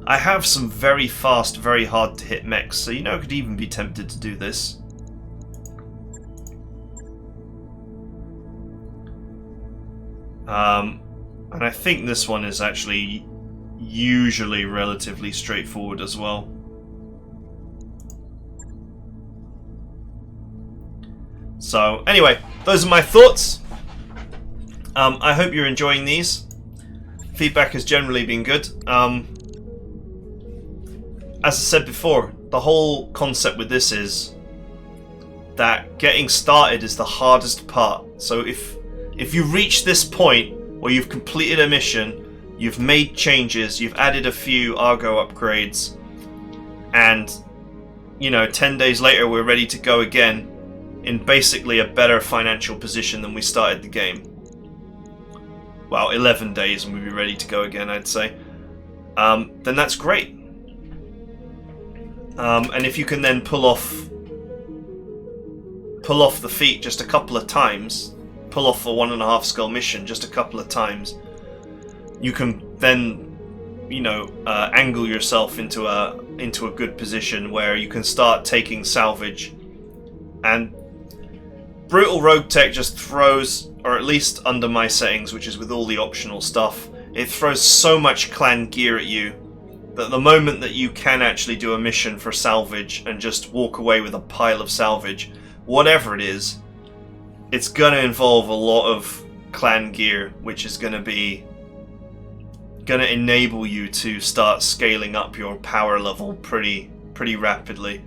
I have some very fast, very hard to hit mechs, so I could even be tempted to do this. And I think this one is actually usually relatively straightforward as well. So anyway, those are my thoughts. I hope you're enjoying these. Feedback has generally been good. As I said before, the whole concept with this is that getting started is the hardest part. So if you reach this point where you've completed a mission, you've made changes, you've added a few Argo upgrades, and 10 days later we're ready to go again in basically a better financial position than we started the game. Well, 11 days and we'd be ready to go again, I'd say. Then that's great. And if you can then pull off the feat just a couple of times, pull off the 1.5 skull mission just a couple of times, you can then, angle yourself into a good position where you can start taking salvage. And brutal RogueTech just throws, or at least under my settings, which is with all the optional stuff, it throws so much clan gear at you that the moment that you can actually do a mission for salvage and just walk away with a pile of salvage, whatever it is, it's going to involve a lot of clan gear, which is going to enable you to start scaling up your power level pretty rapidly.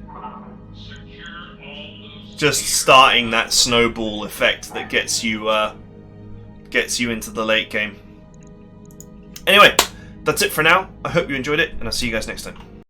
Just starting that snowball effect that gets you into the late game. Anyway, that's it for now. I hope you enjoyed it, and I'll see you guys next time.